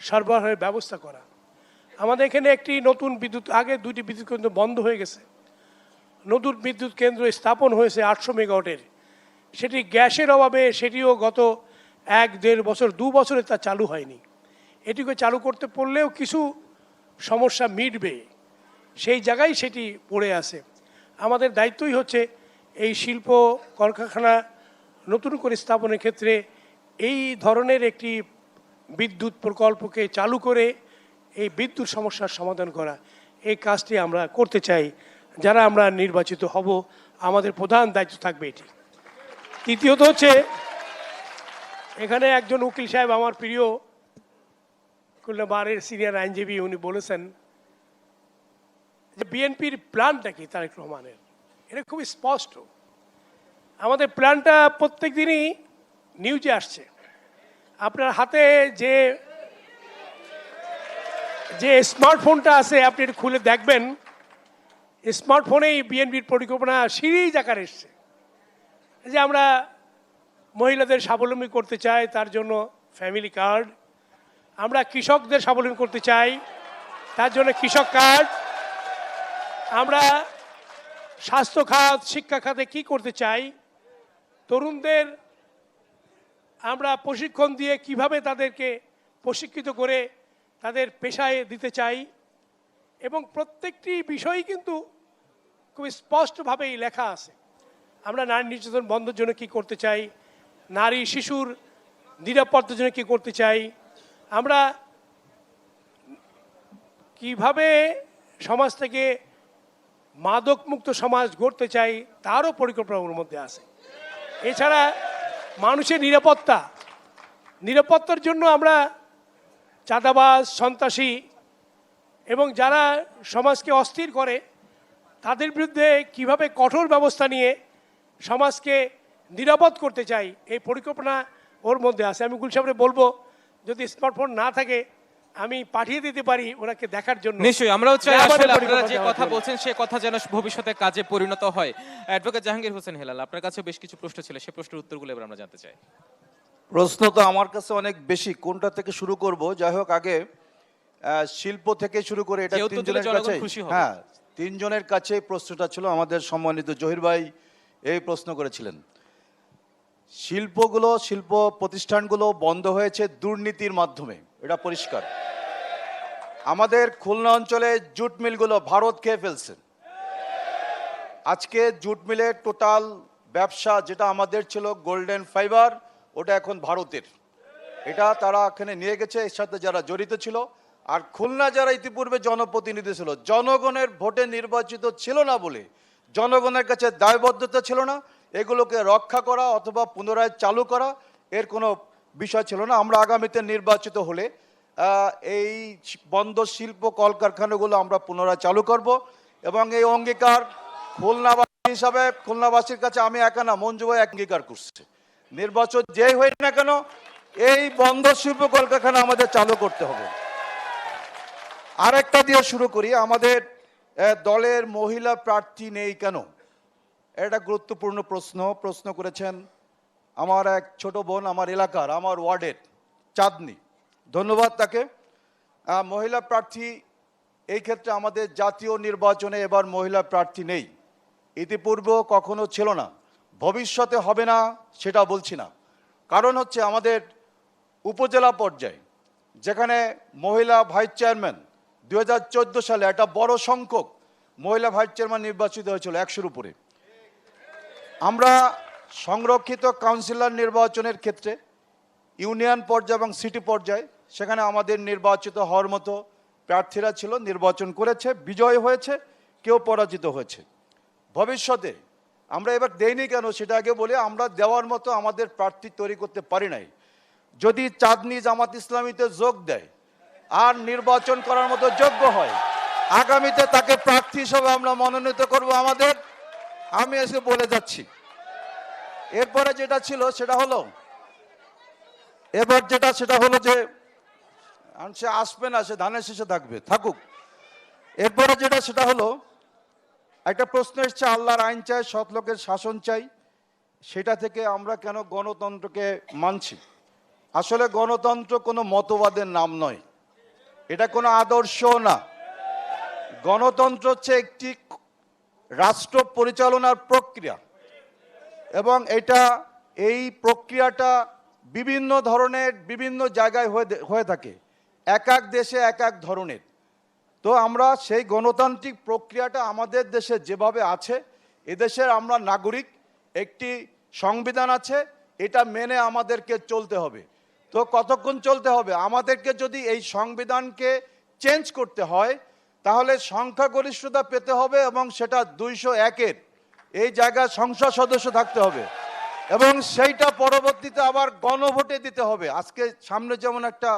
সরবরাহের ব্যবস্থা করা। আমাদের এখানে একটি নতুন বিদ্যুৎ, আগে দুইটি বিদ্যুৎ কেন্দ্র বন্ধ হয়ে গেছে, নতুন বিদ্যুৎ কেন্দ্র স্থাপন হয়েছে 800 মেগাওয়াটের। সেটি গ্যাসের অভাবে সেটিও গত 1-1.5 বছর 2 বছরে তা চালু হয়নি। এটিকে চালু করতে পারলেও কিছু সমস্যা মিটবে, সেই জায়গায় সেটি পড়ে আছে। আমাদের দায়িত্বই হচ্ছে এই শিল্প কলকারখানা নতুন করে স্থাপনের ক্ষেত্রে এই ধরনের একটি বিদ্যুৎ প্রকল্পকে চালু করে এই বিদ্যুৎ সমস্যার সমাধান করা, এই কাজটি আমরা করতে চাই। যারা আমরা নির্বাচিত হব আমাদের প্রধান দায়িত্ব থাকবে এটি। তৃতীয়ত হচ্ছে এখানে একজন উকিল সাহেব, আমার প্রিয় খুলনা বারের সিনিয়র আইনজীবী, উনি বলেছেন যে বিএনপির প্ল্যানটা কি তারেক রহমানের, এটা খুবই স্পষ্ট। আমাদের প্ল্যানটা প্রত্যেক দিনই নিউজে আসছে। আপনার হাতে যে স্মার্টফোনটা আছে আপনি এটা খুলে দেখবেন, স্মার্টফোনেই বিএনপির পরিকল্পনা সিরিজ আকারে এসছে। যে আমরা মহিলাদের স্বাবলম্বী করতে চাই, তার জন্য ফ্যামিলি কার্ড। আমরা কৃষকদের স্বাবলম্বী করতে চাই, তার জন্য কৃষক কার্ড। আমরা স্বাস্থ্য খাত, শিক্ষা খাতে কি করতে চাই, তরুণদের আমরা প্রশিক্ষণ দিয়ে কিভাবে তাদেরকে প্রশিক্ষিত করে তাদের পেশায় দিতে চাই এবং প্রত্যেকটি বিষয়ই কিন্তু খুব স্পষ্টভাবেই লেখা আছে। আমরা নারী নির্যাতন বন্ধের জন্য কি করতে চাই, নারী শিশুর নিরাপত্তার জন্য কি করতে চাই, আমরা কিভাবে সমাজ থেকে মাদক মুক্ত সমাজ গড়তে চাই, তারও পরিকল্পনার মধ্যে আছে। এছাড়া মানুষের নিরাপত্তার জন্য আমরা চাঁদাবাজ, সন্ত্রাসী এবং যারা সমাজকে অস্থির করে তাদের বিরুদ্ধে কিভাবে কঠোর ব্যবস্থা নিয়ে সমাজকে নিরাপদ করতে চাই, এই পরিকল্পনা ওর মধ্যে আছে। আমি গুলশাবরে বলবো, যদি স্মার্টফোন না থাকে আমি পাঠিয়ে দিতে পারি ওনাকে দেখার জন্য। নিশ্চয়ই আমরাও চাই যে আমাদের আসলে আপনারা পরিকল্পনা যে দেওয়ার কথা জন্য। বলছেন সে কথা যেন ভবিষ্যতে কাজে পরিণত হয়। অ্যাডভোকেট জাহাঙ্গীর হোসেন হেলাল, আপনার কাছে বেশ কিছু প্রশ্ন ছিল, সেই প্রশ্নের উত্তরগুলো এবার আমরা জানতে চাই। প্রশ্ন তো আমার কাছে অনেক বেশি, কোনটা থেকে শুরু করব? যাই হোক, আগে শিল্প থেকে শুরু করে এটা যে উত্তর দিলে তিনজনের জনগণ কাছে, খুশি হবে। হ্যাঁ, তিনজনের কাছে প্রশ্নটা ছিল। আমাদের সম্মানিত জহির ভাই এই প্রশ্ন করেছিলেন। শিল্প প্রতিষ্ঠানগুলো বন্ধ হয়েছে দুর্নীতির মাধ্যমে, এটা পরিষ্কার। আমাদের খুলনা অঞ্চলে জুট মিলগুলো ভারত খেয়ে ফেলছে। আজকে জুট মিলের টোটাল ব্যবসা যেটা আমাদের ছিল গোল্ডেন ফাইবার, ওটা এখন ভারতের। এটা তারা এখানে নিয়ে গেছে, এর সাথে যারা জড়িত ছিল। আর খুলনা যারা ইতিপূর্বে জনপ্রতিনিধি ছিল, জনগণের ভোটে নির্বাচিত ছিল না বলে, জনগণের কাছে দায়বদ্ধতা ছিল না এগুলোকে রক্ষা করা অথবা পুনরায় চালু করা, এর কোনো বিষয় ছিল না। আমরা আগামীতে নির্বাচিত হলে এই বন্ধ শিল্প কলকারখানাগুলো আমরা পুনরায় চালু করব। এবং এই অঙ্গীকার খুলনাবাসী হিসাবে, খুলনাবাসীর কাছে আমি একা না, মঞ্জু ভাই অঙ্গীকার করছে, নির্বাচন যেই হয় না কেন এই বন্ধ শিল্প কলকারখানা আমাদের চালু করতে হবে। আরেকটা দিয়ে শুরু করি, আমাদের দলের মহিলা প্রার্থী নেই কেন? এটা গুরুত্বপূর্ণ প্রশ্ন করেছেন আমার এক ছোট বোন, আমার এলাকার, আমার ওয়ার্ডের, চাঁদনি। ধন্যবাদ তাকে। মহিলা প্রার্থী এই ক্ষেত্রে আমাদের জাতীয় নির্বাচনে এবার মহিলা প্রার্থী নেই। ইতিপূর্বেও কখনো ছিল না, ভবিষ্যতে হবে না সেটা বলছি না। কারণ হচ্ছে আমাদের উপজেলা পর্যায়ে যেখানে মহিলা ভাইস চেয়ারম্যান 2014 সালে একটা বড় সংখ্যক মহিলা ভাইস চেয়ারম্যান নির্বাচিত হয়েছিল, 100-র উপরে। আমরা সংরক্ষিত কাউন্সিলর নির্বাচনের ক্ষেত্রে ইউনিয়ন পর্যায়ে এবং সিটি পর্যায়ে সেখানে আমাদের নির্বাচিত হওয়ার মতো প্রার্থীরা ছিল, নির্বাচন করেছে, বিজয় হয়েছে, কেউ পরাজিত হয়েছে। ভবিষ্যতে আমরা এবার দেইনি কেন সেটা আগে বলি, আমরা দেওয়ার মতো আমাদের প্রার্থী তৈরি করতে পারি নাই। যদি চাঁদনি জামাত ইসলামীতে যোগ দেয় আর নির্বাচন করার মতো যোগ্য হয়, আগামীতে তাকে প্রার্থী হিসেবে আমরা মনোনীত করব আমাদের, আমি এসে বলে যাচ্ছি। এরপরে যেটা ছিল সেটা হলো, সেটা হলো যে সে আসবে না, সে ধানের শেষে থাকবে, থাকুক। এরপরে সেটা হলো, একটা প্রশ্ন এসছে, আল্লাহর আইন চাই, সৎ লোকের শাসন চাই, সেটা থেকে আমরা কেন গণতন্ত্রকে মানছি? আসলে গণতন্ত্র কোনো মতবাদের নাম নয়, এটা কোনো আদর্শ না। গণতন্ত্র হচ্ছে একটি রাষ্ট্র পরিচালনার প্রক্রিয়া, এবং এই প্রক্রিয়াটা বিভিন্ন ধরনের, বিভিন্ন জায়গায় হয়ে থাকে, এক এক দেশে এক এক ধরনের। তো আমরা সেই গণতান্ত্রিক প্রক্রিয়াটা আমাদের দেশে যেভাবে আছে, এদেশের আমরা নাগরিক, একটি সংবিধান আছে, এটা মেনে আমাদেরকে চলতে হবে। তো কতক্ষণ চলতে হবে? আমাদেরকে যদি এই সংবিধানকে চেঞ্জ করতে হয় তাহলে সংখ্যাগরিষ্ঠতা পেতে হবে, এবং সেটা 201-এর এই জায়গায় সংসদ সদস্য থাকতে হবে, এবং সেইটা পরবর্তীতে আবার গণভোটে দিতে হবে। আজকে সামনে যেমন একটা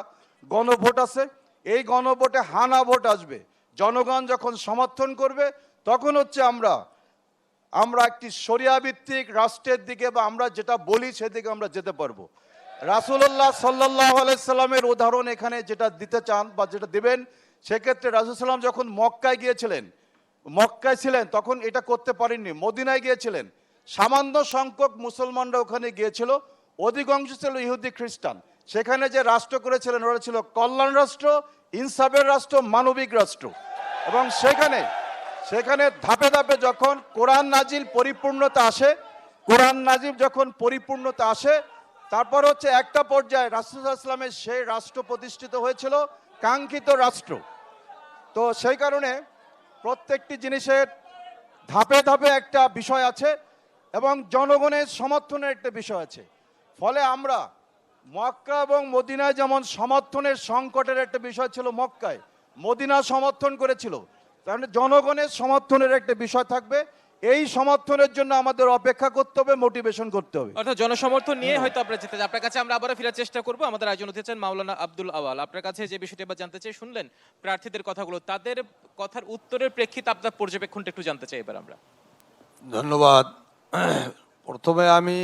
গণভোট আছে, এই গণভোটে হানা ভোট আসবে, জনগণ যখন সমর্থন করবে তখন হচ্ছে আমরা একটি শরিয়া ভিত্তিক রাষ্ট্রের দিকে, বা আমরা যেটা বলি সেদিকে আমরা যেতে পারবো। রাসূলুল্লাহ সাল্লাল্লাহু আলাইহি সাল্লামের উদাহরণ এখানে যেটা দিতে চান বা যেটা দেবেন, সেক্ষেত্রে রাসূল সাল্লাম যখন মক্কায় ছিলেন তখন এটা করতে পারেননি। মদিনায় গিয়েছিলেন, সামান্য সংখ্যক মুসলমানরা ওখানে গিয়েছিল, অধিকাংশ ছিল ইহুদি খ্রিস্টান। সেখানে যে রাষ্ট্র করেছিলেন ওরা ছিল কল্যাণ রাষ্ট্র, ইনসাফের রাষ্ট্র, মানবিক রাষ্ট্র। এবং সেখানে ধাপে ধাপে যখন কোরআন নাজিল যখন পরিপূর্ণতা আসে, তারপর হচ্ছে একটা পর্যায়ে রাসূল সাল্লাল্লাহু আলাইহি ওয়াসাল্লামের সেই রাষ্ট্র প্রতিষ্ঠিত হয়েছিল, কাঙ্ক্ষিত রাষ্ট্র। তো সেই কারণে প্রত্যেকটি জিনিসের ধাপে ধাপে একটা বিষয় আছে, এবং জনগণের সমর্থনের একটা বিষয় আছে। ফলে আমরা মক্কা এবং মদিনায় যেমন সমর্থনের সংকটের একটা বিষয় ছিল, মক্কায় মদিনা সমর্থন করেছিল, তাহলে জনগণের সমর্থনের একটা বিষয় থাকবে। এই সমর্থনের জন্য আমাদের অপেক্ষা করতে হবে, মোটিভেশন করতে হবে। অর্থাৎ জনসমর্থন নিয়ে হয়তো আপনারা যেতে, আপনার কাছে আমরা আবারও ফেরার চেষ্টা করব। আমাদের আয়োজন হতেছেন মাওলানা আব্দুল আওয়াল, আপনার কাছে যে বিষয়টি এবার জানতে চাই, শুনলেন প্রার্থীদের কথাগুলো, তাদের কথার উত্তরের প্রেক্ষিতে আপনার পর্যবেক্ষণটা একটু জানতে চাই এবার আমরা। ধন্যবাদ। প্রথমে আমি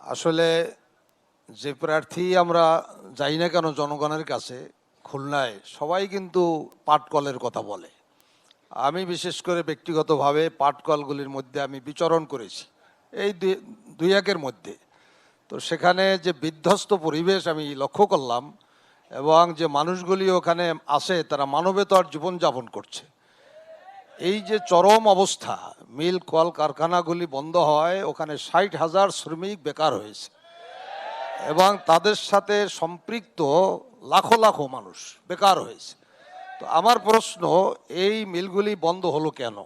আসলে যে প্রার্থী আমরা যাই না কেন জনগণের কাছে, খুলনায় সবাই কিন্তু পাটকলের কথা বলে। আমি বিশেষ করে ব্যক্তিগতভাবে পাটকলগুলির মধ্যে আমি বিচরণ করেছি এই দুই একের মধ্যে। তো সেখানে যে বিধ্বস্ত পরিবেশ আমি লক্ষ্য করলাম, এবং যে মানুষগুলি ওখানে আসে তারা মানবেতর জীবনযাপন করছে। এই যে চরম অবস্থা, মিল কল কারখানাগুলি বন্ধ হয়, ওখানে 60,000 শ্রমিক বেকার হয়েছে এবং তাদের সাথে সম্পৃক্ত লাখো লাখো মানুষ বেকার হয়েছে। তো আমার প্রশ্ন, এই মিলগুলি বন্ধ হলো কেন?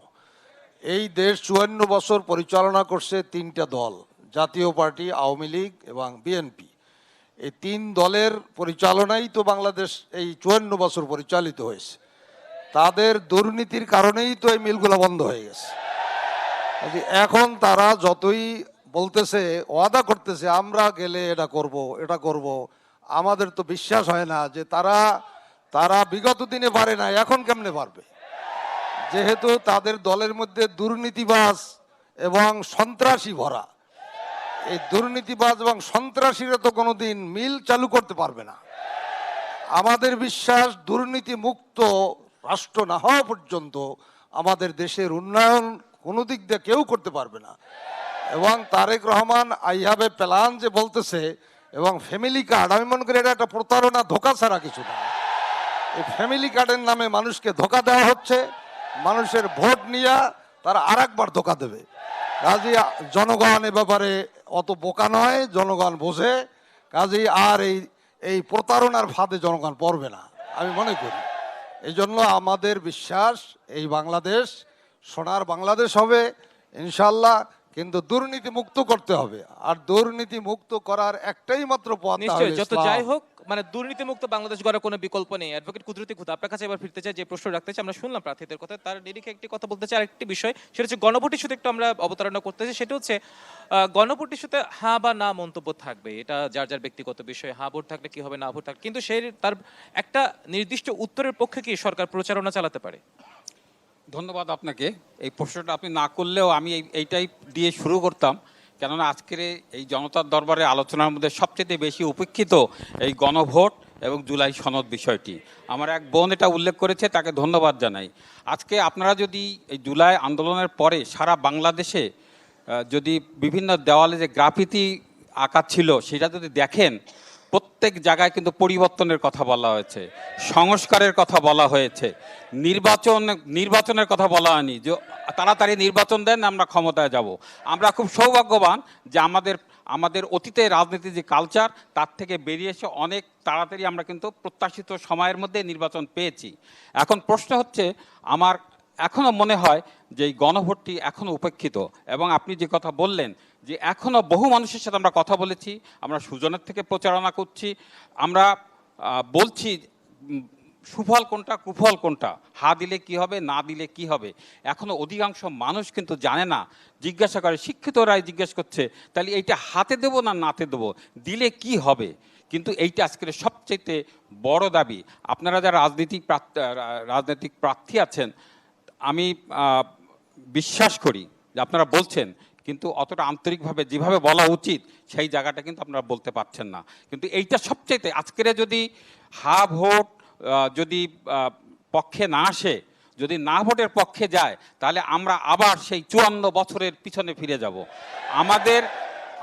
এই দেশ 54 বছর পরিচালনা করছে তিনটা দল, জাতীয় পার্টি, আওয়ামী লীগ এবং বিএনপি। এই তিন দলের পরিচালনাই তো বাংলাদেশ এই 54 বছর পরিচালিত হয়েছে। তাদের দুর্নীতির কারণেই তো এই মিলগুলো বন্ধ হয়ে গেছে। এখন তারা যতই বলতেছে, ওয়াদা করতেছে আমরা গেলে এটা করব, আমাদের তো বিশ্বাস হয় না যে তারা বিগত দিনে পারে না, এখন কেমনে পারবে? যেহেতু তাদের দলের মধ্যে দুর্নীতিবাজ এবং সন্ত্রাসী ভরা। এই দুর্নীতিবাজ এবং সন্ত্রাসীরা তো কোনোদিন মিল চালু করতে পারবে না। আমাদের বিশ্বাস, দুর্নীতি মুক্ত রাষ্ট্র না হওয়া পর্যন্ত আমাদের দেশের উন্নয়ন কোনো দিক দিয়ে কেউ করতে পারবে না। এবং Tarique Rahman I have a plan যে বলতেছে, এবং ফ্যামিলি কার্ড, আমি মনে করি এটা একটা প্রতারণা, ধোঁকা ছাড়া কিছু না। এই ফ্যামিলি কার্ডের নামে মানুষকে ধোঁকা দেওয়া হচ্ছে, মানুষের ভোট নিয়ে তারা আরেকবার ধোঁকা দেবে। কাজী জনগণ এ ব্যাপারে অত বোকা নয়, জনগণ বোঝে। কাজী আর এই প্রতারণার ফাঁদে জনগণ পড়বে না আমি মনে করি। এই জন্য আমাদের বিশ্বাস, এই বাংলাদেশ সোনার বাংলাদেশ হবে ইনশাল্লাহ, কিন্তু দুর্নীতি মুক্ত করতে হবে। আর দুর্নীতি মুক্ত করার একটাই মাত্র পথ, নিশ্চয়ই, যত যাই হোক, মানে দুর্নীতিমুক্ত বাংলাদেশ গড়ার কোনো বিকল্প নেই। অ্যাডভোকেট কুদরতি খুদা, আপনার কাছে এবার ফিরতে চাই, যে প্রশ্ন রাখতে চাই। আমরা শুনলাম প্রার্থীদের কথা, তার নিরিখে একটি কথা বলতে চাই, আরেকটি বিষয়, সেটা হচ্ছে গণভোট ইস্যুতে একটু আমরা অবতারণা করতে চাই। সেটা হচ্ছে গণভোট ইস্যুতে হ্যাঁ বা না মন্তব্য থাকবে, এটা যার যার ব্যক্তিগত বিষয়। হ্যাঁ ভোট থাকলে কি হবে, না ভোট থাকলে, কিন্তু তার একটা নির্দিষ্ট উত্তরের পক্ষে কি সরকার প্রচারণা চালাতে পারে? ধন্যবাদ আপনাকে। এই প্রশ্নটা আপনি না করলেও আমি এইটাই দিয়ে শুরু করতাম, কেননা আজকের এই জনতার দরবারে আলোচনার মধ্যে সবচেয়ে বেশি উপেক্ষিত এই গণভোট এবং জুলাই সনদ বিষয়টি। আমার এক বোন এটা উল্লেখ করেছে, তাকে ধন্যবাদ জানাই। আজকে আপনারা যদি এই জুলাই আন্দোলনের পরে সারা বাংলাদেশে যদি বিভিন্ন দেওয়ালে যে গ্রাফিতি আঁকা ছিল সেটা যদি দেখেন, প্রত্যেক জায়গায় কিন্তু পরিবর্তনের কথা বলা হয়েছে, সংস্কারের কথা বলা হয়েছে, নির্বাচনের কথা বলা হয়নি যে তাড়াতাড়ি নির্বাচন দেন আমরা ক্ষমতায় যাব। আমরা খুব সৌভাগ্যবান যে আমাদের অতীতের রাজনীতির যে কালচার, তার থেকে বেরিয়ে এসে অনেক তাড়াতাড়ি আমরা কিন্তু প্রত্যাশিত সময়ের মধ্যে নির্বাচন পেয়েছি। এখন প্রশ্ন হচ্ছে, আমার এখনও মনে হয় যে এই গণভোটটি এখনও উপেক্ষিত। এবং আপনি যে কথা বললেন যে এখনও বহু মানুষের সাথে আমরা কথা বলেছি, আমরা সুজনের থেকে প্রচারণা করছি, আমরা বলছি সুফল কোনটা কুফল কোনটা, হা দিলে কি হবে, না দিলে কি হবে, এখনও অধিকাংশ মানুষ কিন্তু জানে না। জিজ্ঞাসা করে, শিক্ষিতরাই জিজ্ঞেস করছে, তাহলে এইটা হাতে দেবো না নাতে দেবো, দিলে কি হবে। কিন্তু এইটা আজকের সবচেয়ে বড় দাবি। আপনারা যারা রাজনৈতিক প্রার্থী আছেন, আমি বিশ্বাস করি যে আপনারা বলছেন, কিন্তু অতটা আন্তরিকভাবে যেভাবে বলা উচিত সেই জায়গাটা কিন্তু আপনারা বলতে পারছেন না। কিন্তু এইটা সবচাইতে আজকের যদি হা ভোট যদি পক্ষে না আসে, যদি না ভোটের পক্ষে যায়, তাহলে আমরা আবার সেই 54 বছরের পিছনে ফিরে যাব।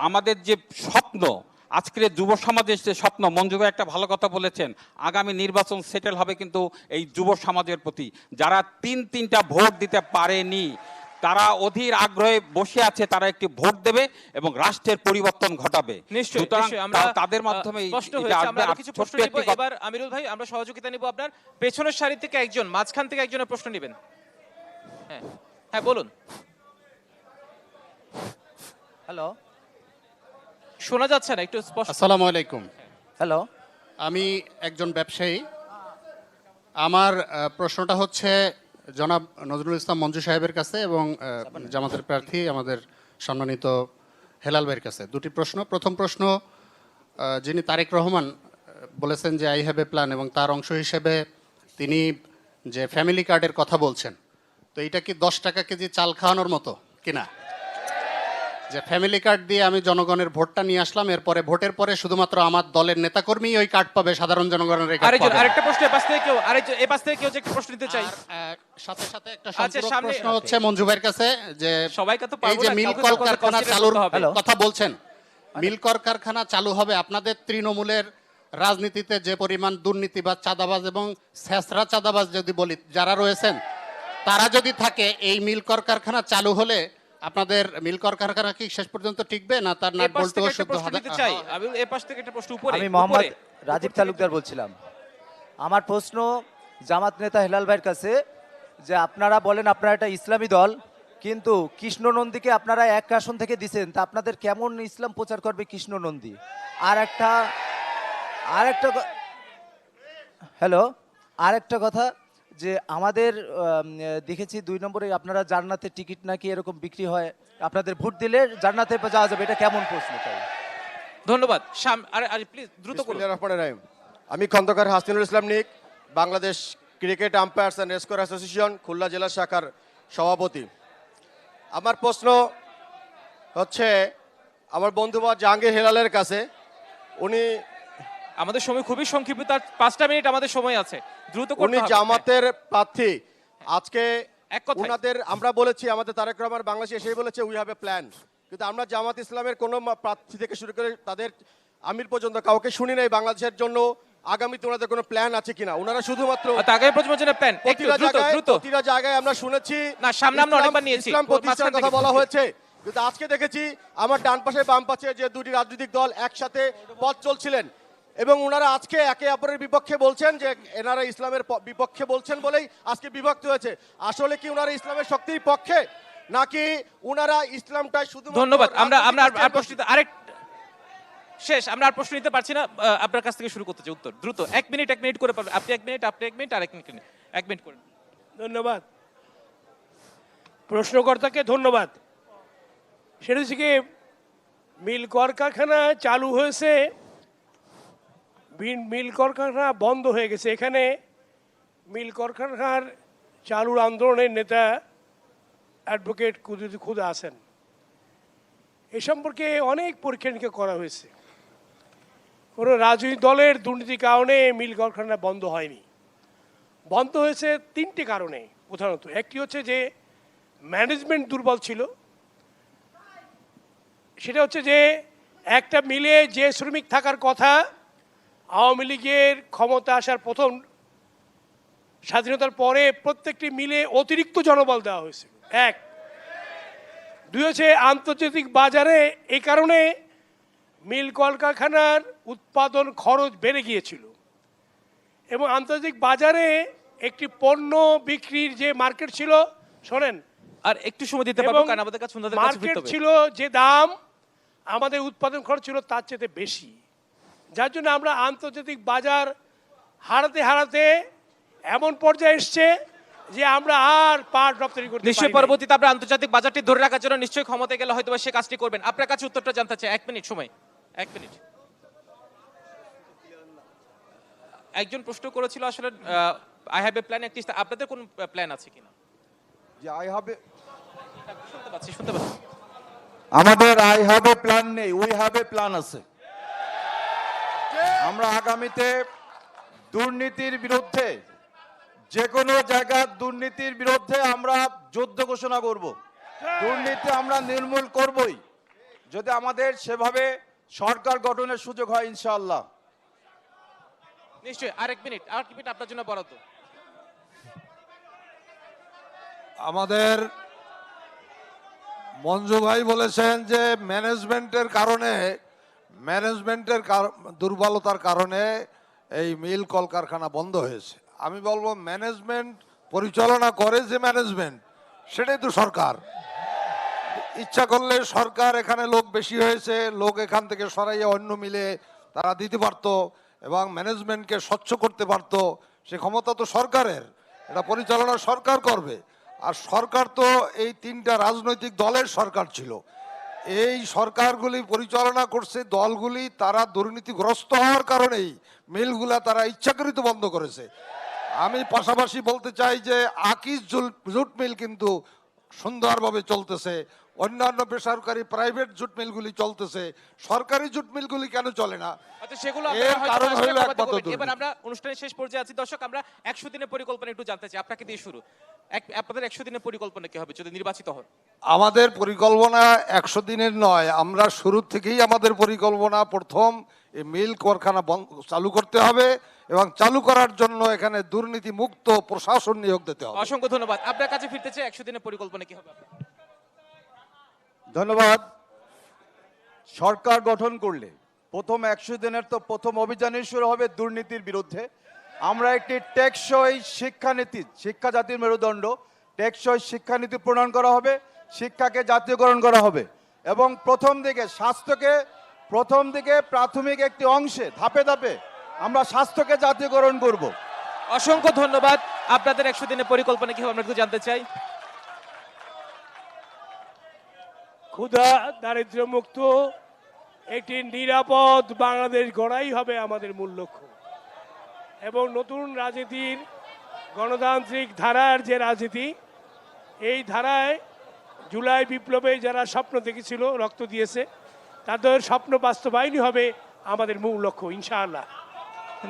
আমাদের যে স্বপ্ন, আজকের যুব সমাজের যে স্বপ্ন, মঞ্জু ভাই একটা ভালো কথা বলেছেন, আগামী নির্বাচন সেটেল হবে কিন্তু এই যুব সমাজের প্রতি। যারা তিনটা ভোট দিতে পারেনি, তারা অধীর আগ্রহে বসে আছে, তারা একটি ভোট দেবে এবং রাষ্ট্রের পরিবর্তন ঘটাবে। নিশ্চয়ই, তাদের মাধ্যমে কিছু প্রশ্ন নিব। এবার আমিরুল ভাই, আমরা সহযোগিতা নিব আপনার। পেছনের সারি থেকে একজন, মাঝখান থেকে একজনের প্রশ্ন নেবেন। হ্যাঁ হ্যাঁ, বলুন। হ্যালো, শোনা যাচ্ছে না, একটু স্পষ্ট। আসসালামু আলাইকুম। হ্যালো, আমি একজন ব্যবসায়ী। আমার প্রশ্নটা হচ্ছে জনাব নজরুল ইসলাম মঞ্জু সাহেবের কাছে এবং জামাতের প্রার্থী আমাদের সম্মানিত হেলাল ভাইয়ের কাছে দুটি প্রশ্ন। প্রথম প্রশ্ন, যিনি তারেক রহমান বলেছেন যে আই হ্যাভ এ প্ল্যান, এবং তার অংশ হিসেবে তিনি যে ফ্যামিলি কার্ডের কথা বলছেন, তো এটা কি 10 টাকা কেজি চাল খাওয়ানোর মতো কিনা? যে ফ্যামিলি কার্ড দিয়ে আমি জনগণের ভোটটা নিয়ে আসলাম, এরপরে ভোটের পরে শুধুমাত্র আমার দলের নেতাকর্মী ওই কার্ড পাবে, সাধারণ জনগণের এই কার্ড আরেকজন পাবে না। আরেকটা প্রশ্ন এপাশ থেকে কেউ আরেকজন এপাশ থেকে কেউ যে একটা প্রশ্ন নিতে চাই। আর, সাথে সাথে একটা আচ্ছা, সম্পূরক সামনে- প্রশ্ন হচ্ছে মঞ্জু ভাইয়ের কাছে যে সবাইকে তো এই পারবো যে না, মিল কাউকে তো কলকারখানা consider চালুর করতে হবে। কথা বলছেন, মিল কলকারখানা চালু হবে, আপনাদের তৃণমূলের রাজনীতিতে যে পরিমাণ দুর্নীতিবাজ, চাঁদাবাজ এবং ছেঁচড়া চাঁদাবাজ যদি বলি যারা রয়েছেন, তারা যদি থাকে, এই মিল কলকারখানা চালু হলে আপনাদের মিল কলকারখানা কি শেষ পর্যন্ত টিকবে না তার নাট এপাশ বল্টু থেকে একটা শুদ্ধ প্রশ্ন নিতে চাই। আমি এপাশ থেকে একটা প্রশ্ন উপরে আমি মোহাম্মদ উপরে। রাজীব উপর থেকে- তালুকদার বলছিলাম। আমার প্রশ্ন জামাত নেতা হেলাল ভাইয়ের কাছে, যে আপনারা বলেন আপনারা একটা ইসলামী দল, কিন্তু কৃষ্ণ নন্দীকে আপনারা এক আসন থেকে দিছেন, তা আপনাদের কেমন ইসলাম প্রচার করবে কৃষ্ণ নন্দী? আর একটা কথা, যে আমাদের দেখেছি 2 নম্বরে আপনারা জান্নাতের টিকিট নাকি এরকম বিক্রি হয়, আপনাদের ভোট দিলে জান্নাতে যাওয়া যাবে, এটা কেমন প্রশ্ন? তাই ধন্যবাদ। আরে আরে প্লিজ দ্রুত করুন। আমি Khandakar Hasinul Islam Nik, Bangladesh cricket umpires and scorers association Khulna জেলা শাখার সভাপতি। আমার প্রশ্ন হচ্ছে আমার বন্ধু জাহাঙ্গীর হেলালের কাছে। উনি আমাদের সময় খুবই সংক্ষিপ্ত, আর 5টা মিনিট আমাদের সময় আছে, দ্রুত করতে উনি হবে। জামাতের প্রার্থী। আজকে এক কথায়। উনাদের আমরা বলেছি, আমাদের তারেক রহমান বাংলাদেশে এসেই বলেছে উই হ্যাভ এ প্ল্যান, কিন্তু আমরা জামাত ইসলামের কোনো প্রার্থী থেকে শুরু করে তাদের আমির পর্যন্ত কাউকে শুনি নাই বাংলাদেশের জন্য আগামীতে ওনাদের কোনো প্ল্যান আছে কিনা। ওনারা শুধুমাত্র আগামী প্রজন্মের জন্য প্ল্যান একটু প্রতিটা জায়গায় আমরা শুনেছি না, সামনে আমরা অনেকবার নিয়েছি। ইসলাম প্রতিষ্ঠার মাঝখান কথা থেকে। বলা হয়েছে, কিন্তু আজকে দেখেছি আমার ডান পাশে বাম পাশে যে দুটি রাজনৈতিক দল একসাথে পথ চলছিলেন এবং ওনারা আজকে একে অপরের বিপক্ষে বলছেন যে এনারা ইসলামের বিপক্ষে বলছেন বলেই আজকে বিভক্ত হয়েছে। আসলে কি ওনারা ইসলামের শক্তির পক্ষে, নাকি ওনারা ইসলামটা শুধু? ধন্যবাদ। আমরা আর প্রশ্ন আরেক শেষ, আমরা আর প্রশ্ন নিতে পারছি না। আপনার কাছ থেকে শুরু করতে চাই, উত্তর দ্রুত 1 মিনিট করে পাবেন। আপনি 1 মিনিট, আপনি 1 মিনিট, আর 1 মিনিট 1 মিনিট করে। ধন্যবাদ প্রশ্নকর্তাকে, ধন্যবাদ। সেটা হচ্ছে কি, মিল কলকারখানা চালু হয়েছে, মিল কলকারখানা বন্ধ হয়ে গেছে। এখানে মিল কলকারখানার চালুর আন্দোলনের নেতা অ্যাডভোকেট কুদরতি খুদা আছেন। এ সম্পর্কে অনেক পরীক্ষা নিরীক্ষা করা হয়েছে। কোনো রাজনৈতিক দলের দুর্নীতির কারণে মিল কলকারখানা বন্ধ হয়নি। বন্ধ হয়েছে 3টে কারণে প্রধানত। একটি হচ্ছে যে ম্যানেজমেন্ট দুর্বল ছিল, সেটা হচ্ছে যে একটা মিলে যে শ্রমিক থাকার কথা, আওয়ামী লীগের ক্ষমতা আসার প্রথম স্বাধীনতার পরে প্রত্যেকটি মিলে অতিরিক্ত জনবল দেওয়া হয়েছে। 1, 2 হচ্ছে আন্তর্জাতিক বাজারে এই কারণে মিল কলকারখানার উৎপাদন খরচ বেড়ে গিয়েছিল এবং আন্তর্জাতিক বাজারে একটি পণ্য বিক্রির যে মার্কেট ছিল, শোনেন, আর একটু সময় দিতে পারবো, কারণ আমাদের কাছে ওনাদের কাছে মার্কেট ফিরতে হবে। ছিল যে দাম, আমাদের উৎপাদন খরচ ছিল তার চেয়ে বেশি, যার জন্য আমরা আন্তর্জাতিক বাজার হারাতে এমন পর্যায়ে এসছে যে আমরা আর পাট রপ্তানি করতে পারি নিশ্চয়ই না। পরবর্তীতে আমরা আন্তর্জাতিক বাজারটি ধরে রাখার জন্য নিশ্চয়ই ক্ষমতা গেলে হয়তো সে কাজটি করবেন। আপনার কাছে উত্তরটা জানতে চাই। 1 মিনিট সময়, 1 মিনিট। একজন প্রশ্ন করেছিল আসলে আই হ্যাভ এ প্ল্যান, একটি আপনাদের কোন প্ল্যান আছে কিনা? যে আই হ্যাভ শুনতে পাচ্ছি। আমাদের আই হ্যাভ এ প্ল্যান নেই, উই হ্যাভ এ প্ল্যান আছে। আমরা আগামীতে দুর্নীতির বিরুদ্ধে, যে কোনো জায়গার দুর্নীতির বিরুদ্ধে আমরা যুদ্ধ ঘোষণা করব। দুর্নীতি আমরা নির্মূল করবই, যদি আমাদের সেভাবে সরকার গঠনের সুযোগ হয় ইনশাআল্লাহ। নিশ্চয়ই। আর 1 মিনিট আপনার জন্য বরাদ্দ। আমাদের মঞ্জু ভাই বলেছেন যে ম্যানেজমেন্টের দুর্বলতার কারণে এই মিল কলকারখানা বন্ধ হয়েছে। আমি বলবো ম্যানেজমেন্ট পরিচালনা করে যে ম্যানেজমেন্ট, সেটাই তো সরকার। ইচ্ছা করলে সরকার এখানে লোক বেশি হয়েছে, লোক এখান থেকে সরাইয়ে অন্য মিলে তারা দিতে পারতো এবং ম্যানেজমেন্টকে স্বচ্ছ করতে পারতো। সে ক্ষমতা তো সরকারের, এটা পরিচালনা সরকার করবে। আর সরকার তো এই 3টা রাজনৈতিক দলের সরকার ছিল। এই সরকারগুলি পরিচালনা করছে দলগুলি, তারা দুর্নীতিগ্রস্ত হওয়ার কারণেই মিলগুলা তারা ইচ্ছাকৃত বন্ধ করেছে। আমি পাশাপাশি বলতে চাই যে আকিজ জুট মিল কিন্তু সুন্দরভাবে চলতেছে, অন্যান্য বেসরকারি প্রাইভেট জুট মিলগুলি চলতেছে, সরকারি জুট মিলগুলি কেন চলে না? আচ্ছা, সেগুলো এর আপনারা হয়তো কারণ আসলে হলো প্রমাণিত একমাত্র করবেন। এবার দুর্নীতি। আমরা অনুষ্ঠানের শেষ পর্যায়ে আছি দর্শক, আমরা 100 দিনের পরিকল্পনা একটু জানতে চাই, আপনাকে দিয়ে শুরু। আপনাদের 100 দিনের পরিকল্পনা কি হবে যদি নির্বাচিত হন? আমাদের পরিকল্পনা 100 দিনের নয়, আমরা শুরু থেকেই আমাদের পরিকল্পনা প্রথম এই মিল কারখানা চালু করতে হবে এবং চালু করার জন্য এখানে দুর্নীতি মুক্ত প্রশাসন নিয়োগ দিতে হবে। অসংখ্য ধন্যবাদ। আপনার কাছে ফিরতে চাই, 100 দিনের পরিকল্পনা কি হবে? ধন্যবাদ। সরকার গঠন করলে প্রথম 100 দিনের তো প্রথম অভিযানই শুরু হবে দুর্নীতির বিরুদ্ধে। আমরা একটি টেকসই শিক্ষানীতি, শিক্ষা জাতির মেরুদণ্ড, টেকসই শিক্ষানীতি প্রণয়ন করা হবে, শিক্ষাকে জাতীয়করণ করা হবে এবং প্রথম দিকে প্রাথমিক একটি অংশে ধাপে ধাপে আমরা স্বাস্থ্যকে জাতীয়করণ করব। অসংখ্য ধন্যবাদ। আপনাদের 100 দিনের পরিকল্পনা কি হবে আমরা একটু জানতে চাই। ক্ষুধা দারিদ্র্য মুক্ত একটি নিরাপদ বাংলাদেশ গড়াই হবে আমাদের মূল লক্ষ্য। এবং নতুন রাজনীতির গণতান্ত্রিক ধারার যে রাজনীতি, এই ধারায় জুলাই বিপ্লবে যারা স্বপ্ন দেখেছিল, রক্ত দিয়েছে, তাদের স্বপ্ন বাস্তবায়নই হবে আমাদের মূল লক্ষ্য ইনশাআল্লাহ।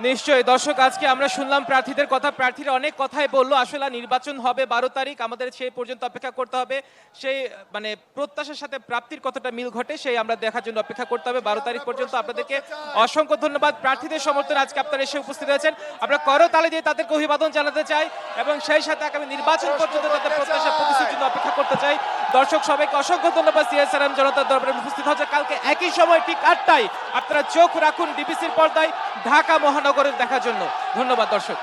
নিশ্চয়ই দর্শক, আজকে আমরা শুনলাম প্রার্থীদের কথা, প্রার্থীরা অনেক কথাই বললো। আসলে নির্বাচন হবে 12 তারিখ, আমাদের সেই পর্যন্ত অপেক্ষা করতে হবে। সেই মানে প্রত্যাশার সাথে প্রাপ্তির কতটা মিল ঘটে সেই আমরা দেখার জন্য অপেক্ষা করতে হবে 12 তারিখ পর্যন্ত। আপনাদেরকে অসংখ্য ধন্যবাদ প্রার্থীদের সমর্থনে আজকে আপনারা এসে উপস্থিত হয়েছেন। আমরা করতালি দিয়ে তাদেরকে অভিবাদন জানাতে চাই এবং সেই সাথে আগামী নির্বাচন পর্যন্ত তাদের প্রত্যাশা প্রতিশ্রুতির জন্য অপেক্ষা করতে চাই। দর্শক সবাইকে অসংখ্য ধন্যবাদ। সিএসআরএম জনতার দরবারে উপস্থিত হচ্ছে কালকে একই সময় ঠিক 8টায়। আপনারা চোখ রাখুন ডিবিসির পর্দায় ঢাকা মহানগরের দেখার জন্য। ধন্যবাদ দর্শক।